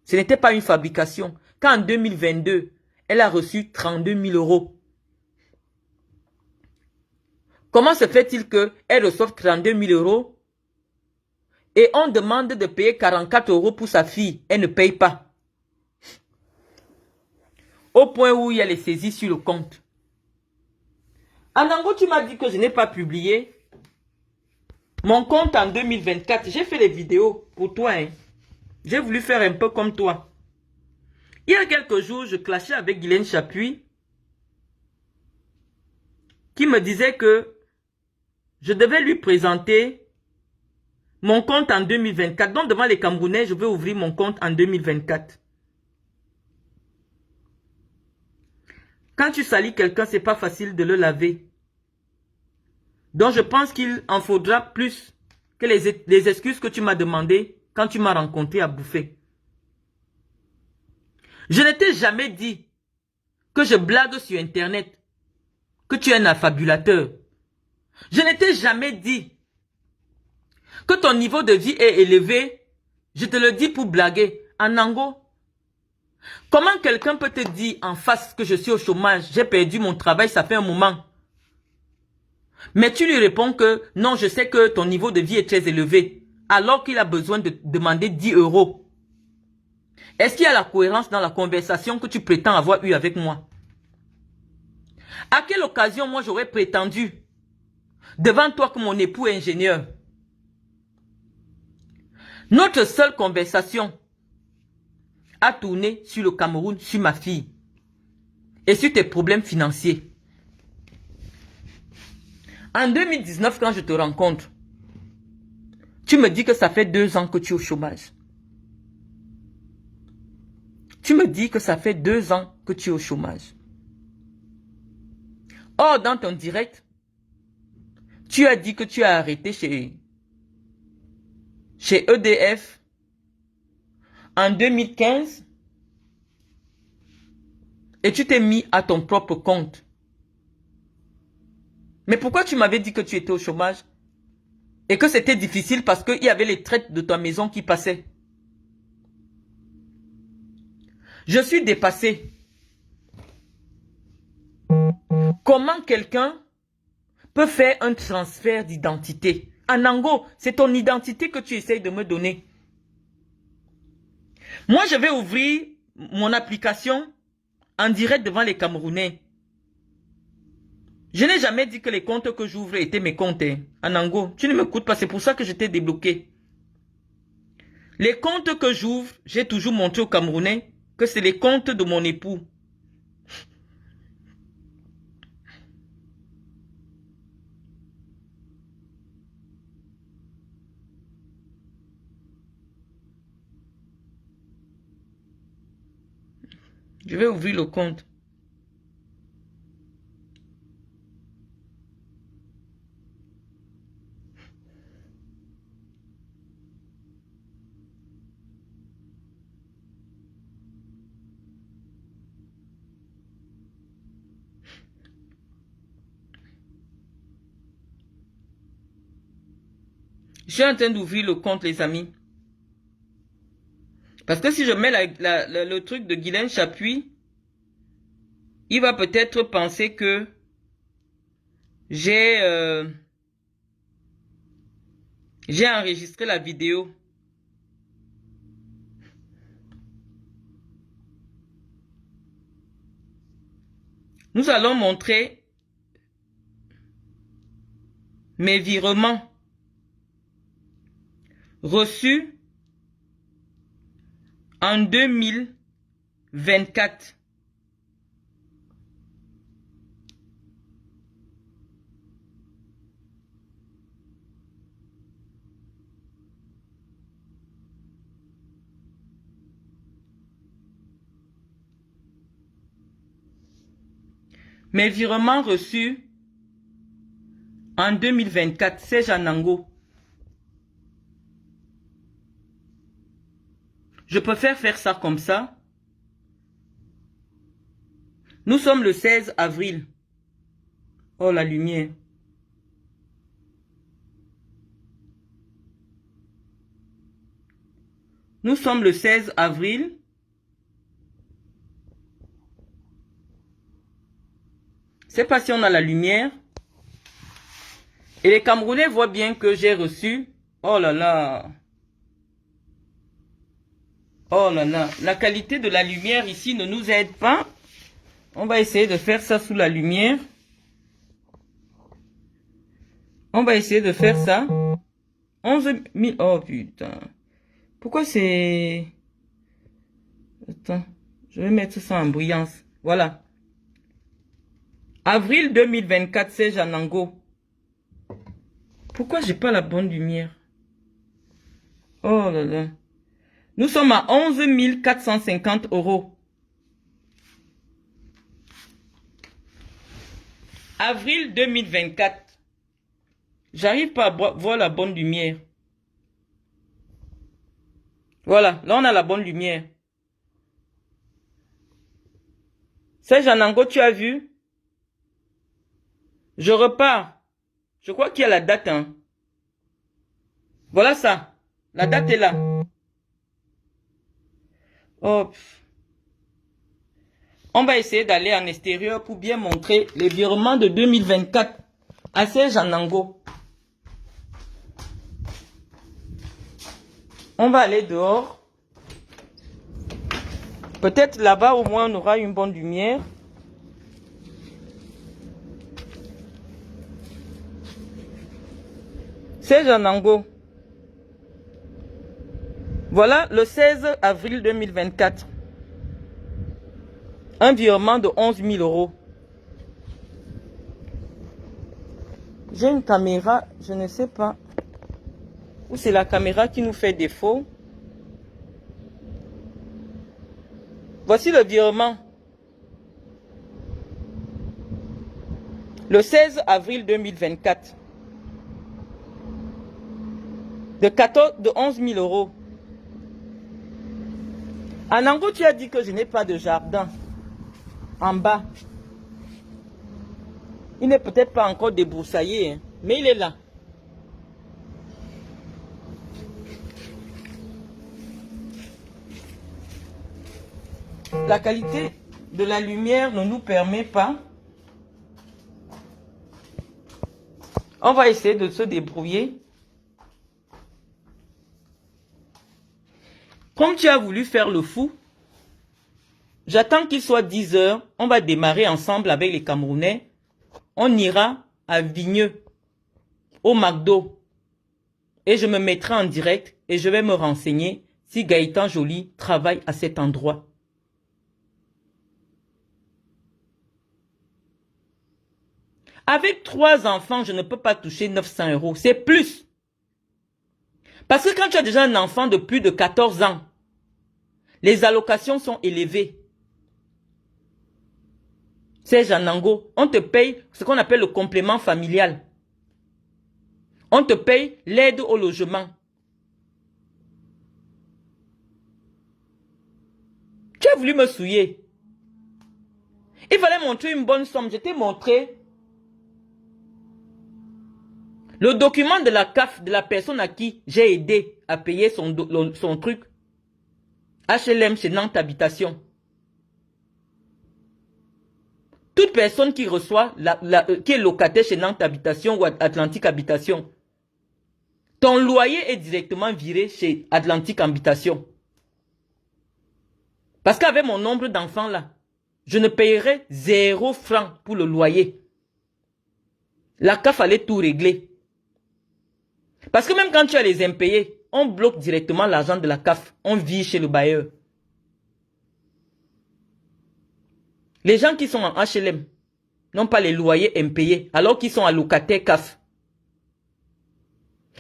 Ce n'était pas une fabrication. Qu'en 2022, elle a reçu 32 000 €. Comment se fait-il qu'elle reçoive 32 000 € et on demande de payer 44 € pour sa fille? Elle ne paye pas. Au point où il y a les saisies sur le compte. Anango, tu m'as dit que je n'ai pas publié mon compte en 2024. J'ai fait les vidéos pour toi. J'ai voulu faire un peu comme toi. Il y a quelques jours, je clashais avec Guylaine Chapuis qui me disait que je devais lui présenter mon compte en 2024. Donc devant les Camerounais, je vais ouvrir mon compte en 2024. Quand tu salis quelqu'un, c'est pas facile de le laver. Donc je pense qu'il en faudra plus que les excuses que tu m'as demandées quand tu m'as rencontré à bouffer. Je ne t'ai jamais dit que je blague sur Internet, que tu es un affabulateur. Je ne t'ai jamais dit que ton niveau de vie est élevé. Je te le dis pour blaguer. Anango, comment quelqu'un peut te dire en face que je suis au chômage, j'ai perdu mon travail, ça fait un moment. Mais tu lui réponds que non, je sais que ton niveau de vie est très élevé, alors qu'il a besoin de demander 10 €. Est-ce qu'il y a la cohérence dans la conversation que tu prétends avoir eue avec moi? À quelle occasion moi j'aurais prétendu devant toi que mon époux est ingénieur? Notre seule conversation a tourné sur le Cameroun, sur ma fille et sur tes problèmes financiers. En 2019, quand je te rencontre, tu me dis que ça fait 2 ans que tu es au chômage. Tu me dis que ça fait 2 ans que tu es au chômage. Or, dans ton direct, tu as dit que tu as arrêté chez EDF en 2015 et tu t'es mis à ton propre compte. Mais pourquoi tu m'avais dit que tu étais au chômage et que c'était difficile parce qu'il y avait les traites de ta maison qui passaient? Je suis dépassé. Comment quelqu'un peut faire un transfert d'identité? Anango, c'est ton identité que tu essayes de me donner. Moi, je vais ouvrir mon application en direct devant les Camerounais. Je n'ai jamais dit que les comptes que j'ouvrais étaient mes comptes. Anango, tu ne m'écoutes pas, c'est pour ça que je t'ai débloqué. Les comptes que j'ouvre, j'ai toujours montré aux Camerounais que c'est les comptes de mon époux. Je vais ouvrir le compte. Je suis en train d'ouvrir le compte, les amis. Parce que si je mets le truc de Guylaine Chapuis, il va peut-être penser que j'ai enregistré la vidéo. Nous allons montrer mes virements reçus en 2024. Mes virements reçus en 2024, c'est Janango. Je préfère faire ça comme ça. Nous sommes le 16 avril. Oh, la lumière. Nous sommes le 16 avril. C'est pas si on a la lumière. Et les Camerounais voient bien que j'ai reçu. Oh là là. Oh là là. La qualité de la lumière ici ne nous aide pas. On va essayer de faire ça sous la lumière. On va essayer de faire ça. 11 000. Oh putain. Pourquoi c'est... Attends. Je vais mettre ça en brillance. Voilà. Avril 2024, c'est Janango. Pourquoi j'ai pas la bonne lumière? Oh là là. Nous sommes à 11 450 €. Avril 2024. J'arrive pas à voir la bonne lumière. Voilà, là on a la bonne lumière. C'est Janango, tu as vu? Je repars. Je crois qu'il y a la date. Hein. Voilà ça. La date est là. Hop. On va essayer d'aller en extérieur pour bien montrer les virements de 2024 à Janango. On va aller dehors. Peut-être là-bas au moins on aura une bonne lumière. C'est Janango. Voilà le 16 avril 2024. Un virement de 11 000 €. J'ai une caméra, je ne sais pas. Ou c'est la caméra qui nous fait défaut. Voici le virement. Le 16 avril 2024. De 11 000 €. Anango, tu as dit que je n'ai pas de jardin. En bas. Il n'est peut-être pas encore débroussaillé, hein, mais il est là. La qualité de la lumière ne nous permet pas. On va essayer de se débrouiller. Comme tu as voulu faire le fou, j'attends qu'il soit 10 h. On va démarrer ensemble avec les Camerounais. On ira à Vigneux, au McDo. Et je me mettrai en direct et je vais me renseigner si Gaëtan Joly travaille à cet endroit. Avec 3 enfants, je ne peux pas toucher 900 €. C'est plus. Parce que quand tu as déjà un enfant de plus de 14 ans, les allocations sont élevées. Serge Anango, on te paye ce qu'on appelle le complément familial. On te paye l'aide au logement. Tu as voulu me souiller. Il fallait montrer une bonne somme. Je t'ai montré le document de la CAF de la personne à qui j'ai aidé à payer son truc. HLM chez Nantes Habitation. Toute personne qui reçoit, qui est locataire chez Nantes Habitation ou Atlantique Habitation, ton loyer est directement viré chez Atlantique Habitation. Parce qu'avec mon nombre d'enfants là, je ne payerai 0 franc pour le loyer. La CAF allait tout régler. Parce que même quand tu as les impayés, on bloque directement l'argent de la CAF. On vit chez le bailleur. Les gens qui sont en HLM n'ont pas les loyers impayés alors qu'ils sont allocataires CAF.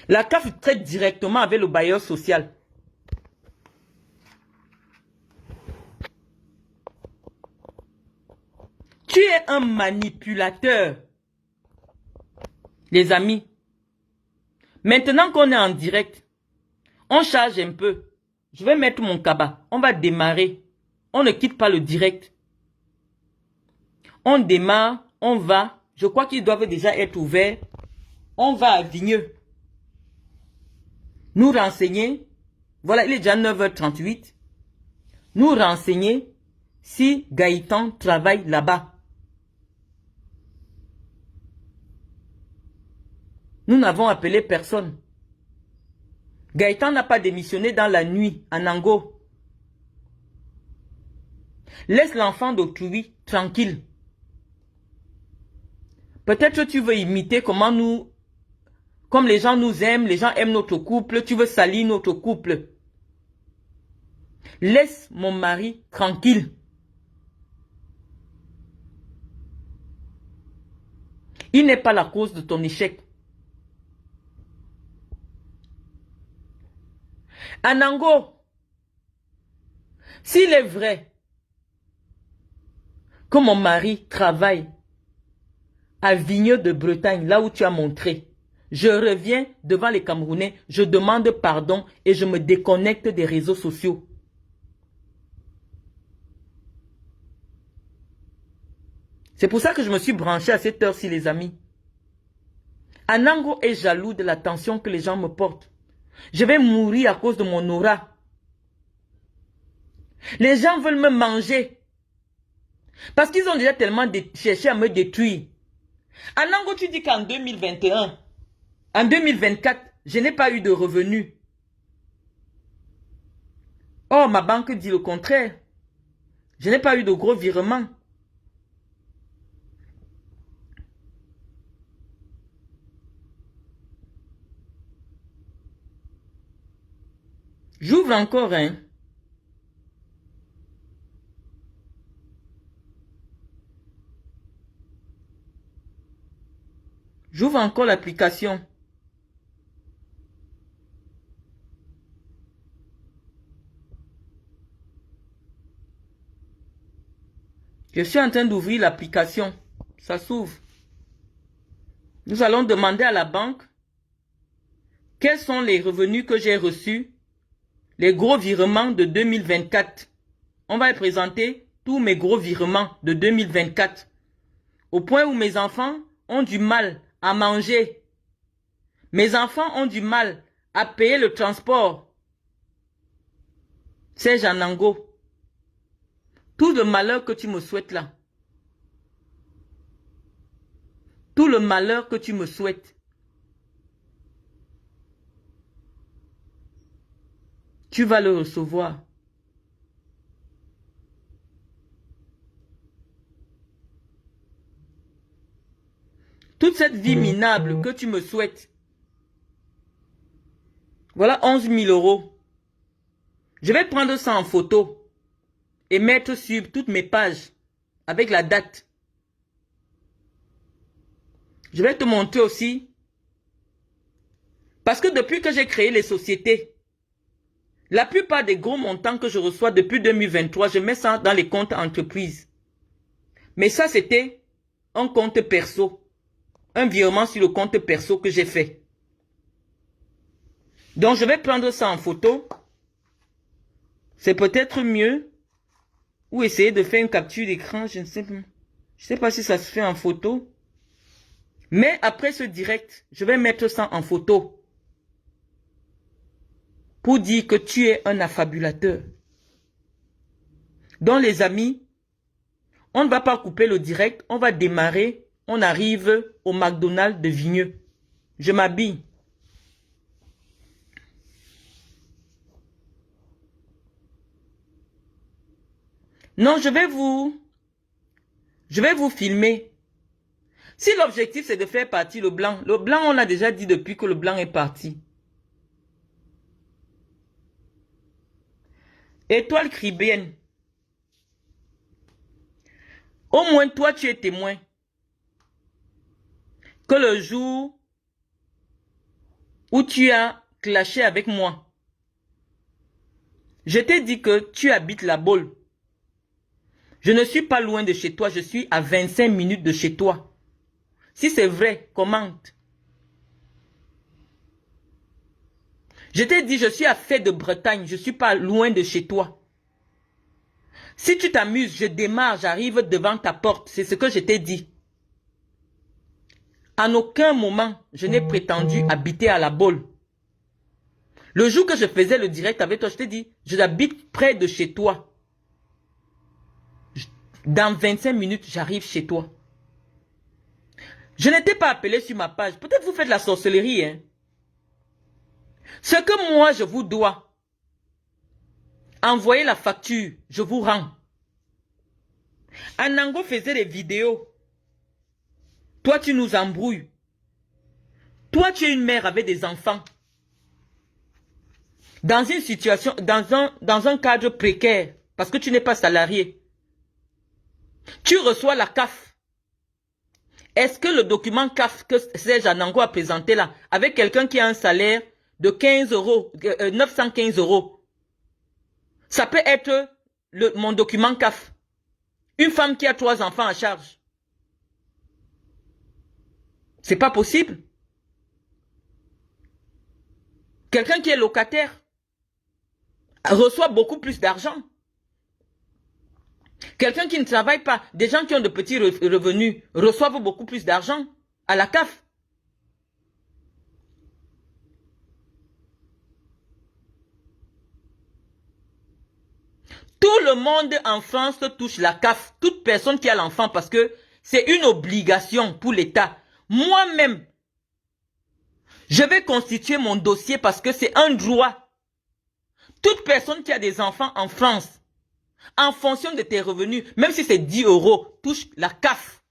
La CAF traite directement avec le bailleur social. Tu es un manipulateur. Les amis, maintenant qu'on est en direct, on charge un peu. Je vais mettre mon cabas. On va démarrer. On ne quitte pas le direct. On démarre, on va. Je crois qu'ils doivent déjà être ouverts. On va à Vigneux. Nous renseigner. Voilà, il est déjà 9h38. Nous renseigner si Gaëtan travaille là-bas. Nous n'avons appelé personne. Gaëtan n'a pas démissionné dans la nuit à Nango. Laisse l'enfant d'autrui tranquille. Peut-être tu veux imiter comment nous... Comme les gens nous aiment, les gens aiment notre couple, tu veux salir notre couple. Laisse mon mari tranquille. Il n'est pas la cause de ton échec. Anango, s'il est vrai que mon mari travaille à Vigneux de Bretagne, là où tu as montré, je reviens devant les Camerounais, je demande pardon et je me déconnecte des réseaux sociaux. C'est pour ça que je me suis branché à cette heure-ci, les amis. Anango est jaloux de l'attention que les gens me portent. Je vais mourir à cause de mon aura. Les gens veulent me manger. Parce qu'ils ont déjà tellement cherché à me détruire. Anango, tu dis qu'en 2021, en 2024, je n'ai pas eu de revenus. Or, ma banque dit le contraire. Je n'ai pas eu de gros virements. J'ouvre encore un. J'ouvre encore l'application. Je suis en train d'ouvrir l'application. Ça s'ouvre. Nous allons demander à la banque quels sont les revenus que j'ai reçus, les gros virements de 2024. On va présenter tous mes gros virements de 2024. Au point où mes enfants ont du mal à manger. Mes enfants ont du mal à payer le transport. Serge Anango. Tout le malheur que tu me souhaites là. Tout le malheur que tu me souhaites. Tu vas le recevoir. Toute cette vie minable que tu me souhaites. Voilà 11 000 euros. Je vais prendre ça en photo et mettre sur toutes mes pages avec la date. Je vais te montrer aussi. Parce que depuis que j'ai créé les sociétés, la plupart des gros montants que je reçois depuis 2023, je mets ça dans les comptes entreprises. Mais ça, c'était un compte perso. Un virement sur le compte perso que j'ai fait. Donc, je vais prendre ça en photo. C'est peut-être mieux. Ou essayer de faire une capture d'écran. Je ne sais pas si ça se fait en photo. Mais après ce direct, je vais mettre ça en photo. Pour dire que tu es un affabulateur. Donc les amis, on ne va pas couper le direct. On va démarrer. On arrive au McDonald's de Vigneux. Je m'habille. Non, je vais vous filmer. Si l'objectif c'est de faire partir le blanc on a déjà dit depuis que le blanc est parti. Étoile caribéenne. Au moins toi tu es témoin que le jour où tu as clashé avec moi, je t'ai dit que tu habites la Baule. Je ne suis pas loin de chez toi, je suis à 25 minutes de chez toi. Si c'est vrai, commente. Je t'ai dit, je suis à Fait de Bretagne, je ne suis pas loin de chez toi. Si tu t'amuses, je démarre, j'arrive devant ta porte, c'est ce que je t'ai dit. En aucun moment, je n'ai prétendu habiter à la Baule. Le jour que je faisais le direct avec toi, je t'ai dit, je habite près de chez toi. Dans 25 minutes, j'arrive chez toi. Je n'étais pas appelé sur ma page. Peut-être vous faites la sorcellerie, hein. Ce que moi, je vous dois, envoyez la facture, je vous rends. Anango faisait des vidéos. Toi, tu nous embrouilles. Toi, tu es une mère avec des enfants. Dans une situation, dans un cadre précaire, parce que tu n'es pas salarié. Tu reçois la CAF. Est-ce que le document CAF que Serge Anango a présenté là, avec quelqu'un qui a un salaire de 15 euros, 915 euros, ça peut être mon document CAF. Une femme qui a 3 enfants à charge. C'est pas possible. Quelqu'un qui est locataire reçoit beaucoup plus d'argent. Quelqu'un qui ne travaille pas, des gens qui ont de petits revenus, reçoivent beaucoup plus d'argent à la CAF. Tout le monde en France touche la CAF. Toute personne qui a l'enfant parce que c'est une obligation pour l'État. Moi-même, je vais constituer mon dossier parce que c'est un droit. Toute personne qui a des enfants en France, en fonction de tes revenus, même si c'est 10 euros, touche la CAF.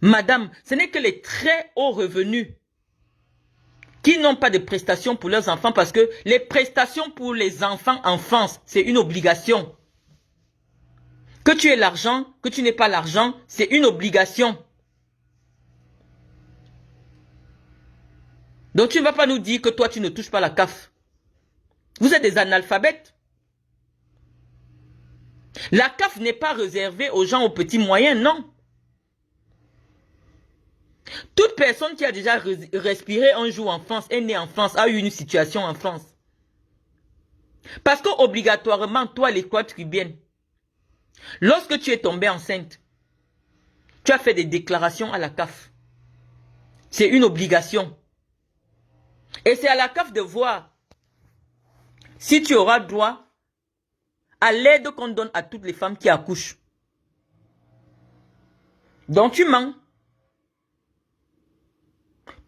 Madame, ce n'est que les très hauts revenus qui n'ont pas de prestations pour leurs enfants parce que les prestations pour les enfants en France, c'est une obligation. Que tu aies l'argent, que tu n'aies pas l'argent, c'est une obligation. Donc tu ne vas pas nous dire que toi tu ne touches pas la CAF. Vous êtes des analphabètes. La CAF n'est pas réservée aux gens aux petits moyens, non. Toute personne qui a déjà respiré un jour en France, est née en France, a eu une situation en France. Parce que obligatoirement, toi, l'étoile caribéenne, lorsque tu es tombée enceinte, tu as fait des déclarations à la CAF. C'est une obligation. Et c'est à la CAF de voir si tu auras droit à l'aide qu'on donne à toutes les femmes qui accouchent. Donc tu mens.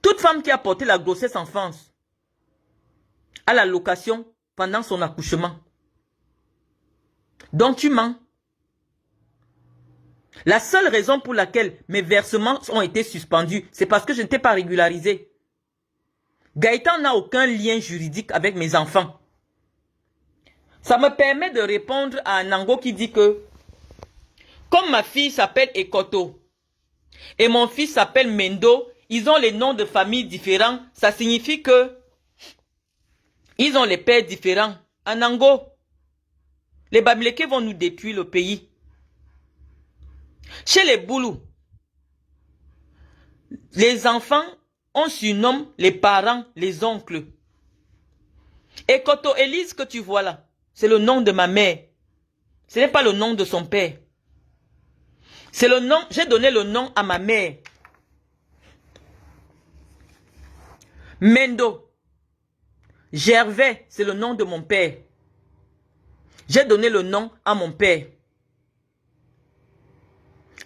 Toute femme qui a porté la grossesse en France a la location pendant son accouchement. Donc tu mens. La seule raison pour laquelle mes versements ont été suspendus, c'est parce que je n'étais pas régularisé. Gaëtan n'a aucun lien juridique avec mes enfants. Ça me permet de répondre à Anango qui dit que, comme ma fille s'appelle Ekoto et mon fils s'appelle Mendo, ils ont les noms de famille différents. Ça signifie que ils ont les pères différents. Anango, les Bamileke vont nous détruire le pays. Chez les Boulous, les enfants, on surnomme les parents, les oncles. Et Koto Elise que tu vois là, c'est le nom de ma mère. Ce n'est pas le nom de son père. C'est le nom, j'ai donné le nom à ma mère. Mendo. Gervais, c'est le nom de mon père. J'ai donné le nom à mon père.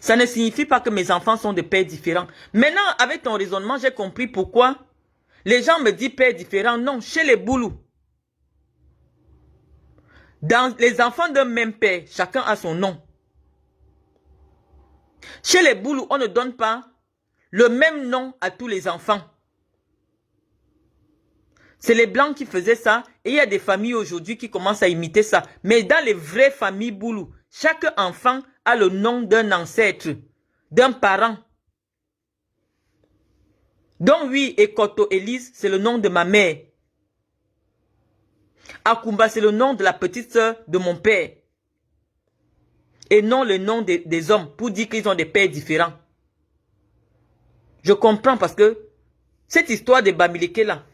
Ça ne signifie pas que mes enfants sont de pères différents. Maintenant, avec ton raisonnement, j'ai compris pourquoi les gens me disent pères différents. Non, chez les Boulous. Dans les enfants d'un même père, chacun a son nom. Chez les Boulous, on ne donne pas le même nom à tous les enfants. C'est les Blancs qui faisaient ça. Et il y a des familles aujourd'hui qui commencent à imiter ça. Mais dans les vraies familles Boulous, chaque enfant a le nom d'un ancêtre, d'un parent. Donc oui, Ekoto Elise, c'est le nom de ma mère. Akumba, c'est le nom de la petite sœur de mon père. Et non le nom des hommes, pour dire qu'ils ont des pères différents. Je comprends parce que cette histoire des Bamileke là,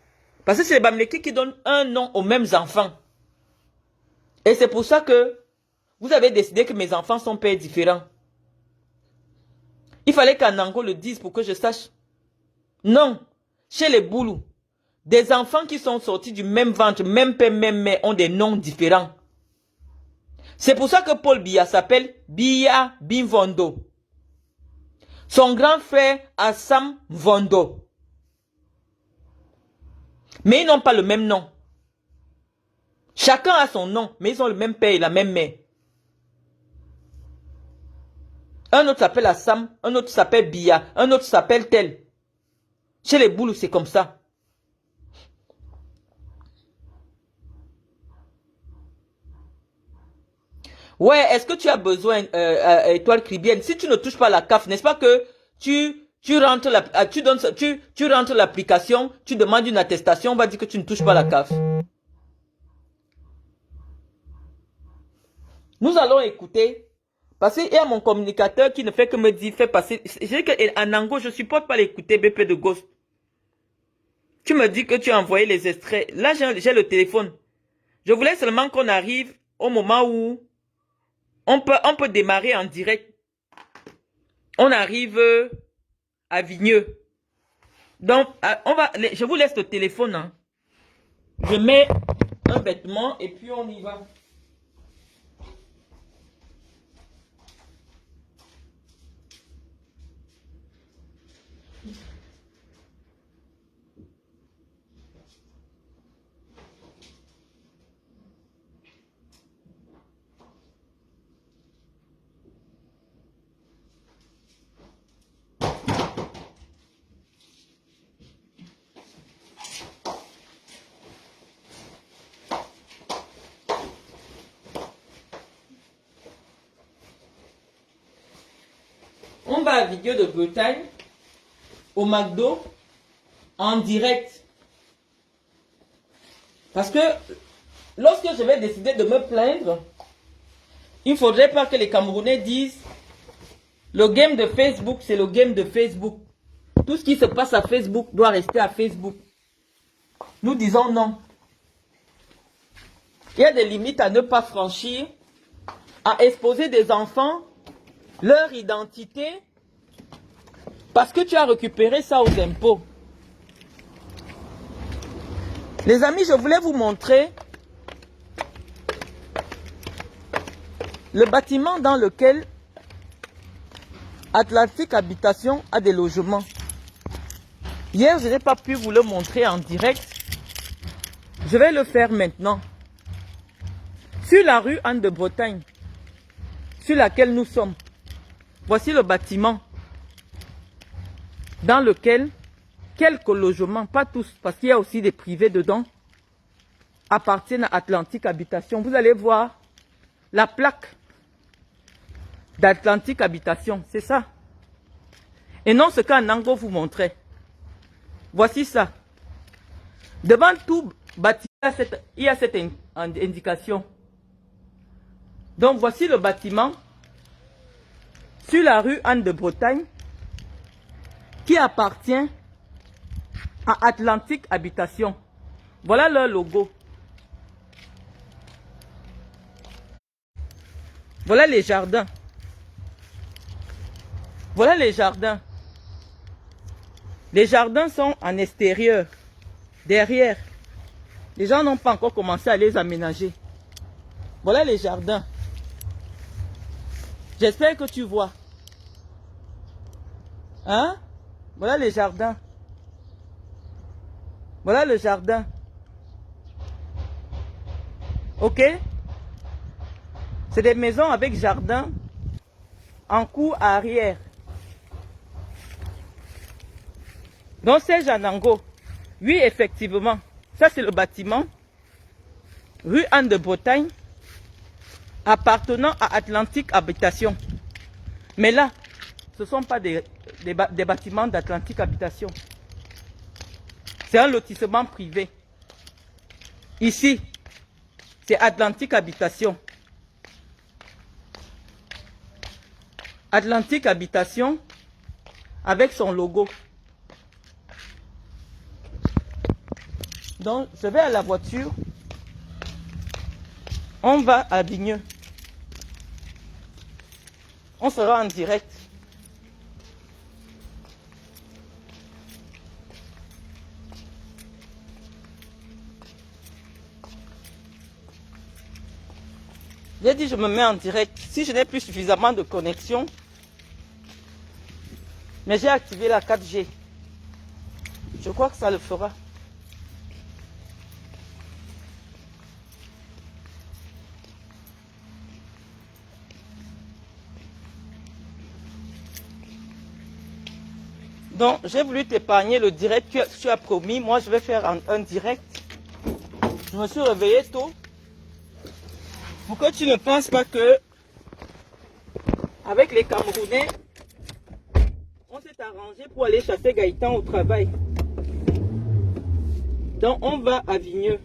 parce que c'est les Bamileke qui donnent un nom aux mêmes enfants. Et c'est pour ça que vous avez décidé que mes enfants sont pères différents. Il fallait qu'Anango le dise pour que je sache. Non, chez les Boulous, des enfants qui sont sortis du même ventre, même père, même mère, ont des noms différents. C'est pour ça que Paul Biya s'appelle Biya Bimvondo. Son grand frère Assam Vondo. Mais ils n'ont pas le même nom. Chacun a son nom, mais ils ont le même père et la même mère. Un autre s'appelle Assam, un autre s'appelle Biya, un autre s'appelle tel. Chez les Boulous, c'est comme ça. Ouais, est-ce que tu as besoin, étoile cribienne, si tu ne touches pas la CAF, n'est-ce pas que tu rentres tu rentres l'application, tu demandes une attestation, on va dire que tu ne touches pas la CAF. Nous allons écouter, parce qu'il y a mon communicateur qui ne fait que me dire, fais passer, j'ai que Anango, je supporte pas l'écouter, BP de Ghost. Tu me dis que tu as envoyé les extraits, là j'ai le téléphone. Je voulais seulement qu'on arrive au moment où on peut démarrer en direct. On arrive à Vigneux. Donc, je vous laisse le téléphone. Hein. Je mets un vêtement et puis on y va. On va à Vigneux de Bretagne, au McDo, en direct. Parce que lorsque je vais décider de me plaindre, il ne faudrait pas que les Camerounais disent le game de Facebook, c'est le game de Facebook. Tout ce qui se passe à Facebook doit rester à Facebook. Nous disons non. Il y a des limites à ne pas franchir, à exposer des enfants, leur identité, parce que tu as récupéré ça aux impôts. Les amis, je voulais vous montrer le bâtiment dans lequel Atlantique Habitation a des logements. Hier, je n'ai pas pu vous le montrer en direct. Je vais le faire maintenant. Sur la rue Anne de Bretagne, sur laquelle nous sommes, voici le bâtiment dans lequel quelques logements, pas tous, parce qu'il y a aussi des privés dedans, appartiennent à Atlantique Habitation. Vous allez voir la plaque d'Atlantique Habitation, c'est ça. Et non ce qu'Anango vous montrait. Voici ça. Devant tout bâtiment, il y a cette indication. Donc voici le bâtiment. sur la rue Anne de Bretagne, qui appartient à Atlantique Habitation. Voilà leur logo. Voilà les jardins. Voilà les jardins. Les jardins sont en extérieur, derrière. Les gens n'ont pas encore commencé à les aménager. Voilà les jardins. J'espère que tu vois. Hein? Voilà les jardins. Voilà le jardin. Ok? C'est des maisons avec jardin en cour arrière. Donc c'est Janango. Oui, effectivement. Ça, c'est le bâtiment. Rue Anne de Bretagne, appartenant à Atlantique Habitation. Mais là, ce ne sont pas des bâtiments d'Atlantique Habitation. C'est un lotissement privé. Ici, c'est Atlantique Habitation. Atlantique Habitation avec son logo. Donc, je vais à la voiture. On va à Vigneux. On sera en direct. J'ai dit je me mets en direct. Si je n'ai plus suffisamment de connexion, mais j'ai activé la 4G. Je crois que ça le fera. Donc, j'ai voulu t'épargner le direct que tu as promis. Moi, je vais faire un direct. Je me suis réveillé tôt. Pour que tu ne penses pas que, avec les Camerounais, on s'est arrangé pour aller chasser Gaëtan au travail. Donc, on va à Vigneux.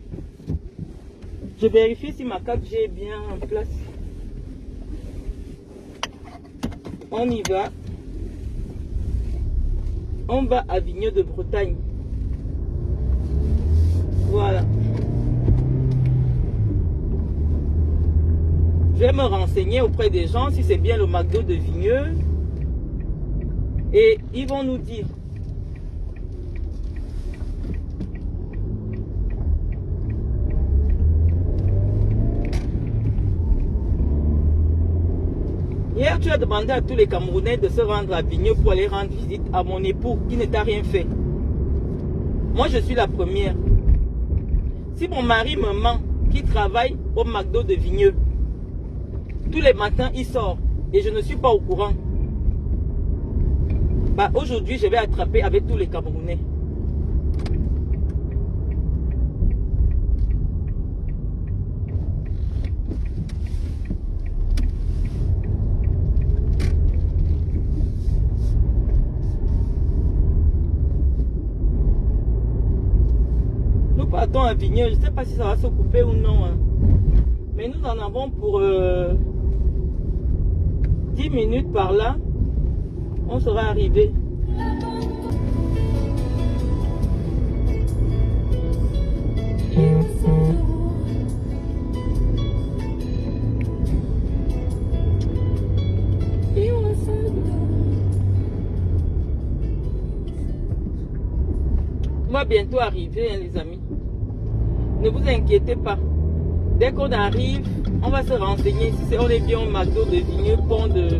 Je vérifie si ma 4G est bien en place. On y va. On va à Vigneux de Bretagne. Voilà. Je vais me renseigner auprès des gens si c'est bien le McDo de Vigneux. Et ils vont nous dire. Hier, tu as demandé à tous les Camerounais de se rendre à Vigneux pour aller rendre visite à mon époux qui ne t'a rien fait. Moi, je suis la première. Si mon mari me ment, qui travaille au McDo de Vigneux, tous les matins, il sort et je ne suis pas au courant. Bah, aujourd'hui, je vais attraper avec tous les Camerounais. Nous partons à Vigneux. Je ne sais pas si ça va se couper ou non. Hein. Mais nous en avons pour 10 minutes par là. On sera arrivé. On va bientôt arriver, hein, les amis. Ne vous inquiétez pas. Dès qu'on arrive, on va se renseigner si on est bien au McDo de Vigneux, pont de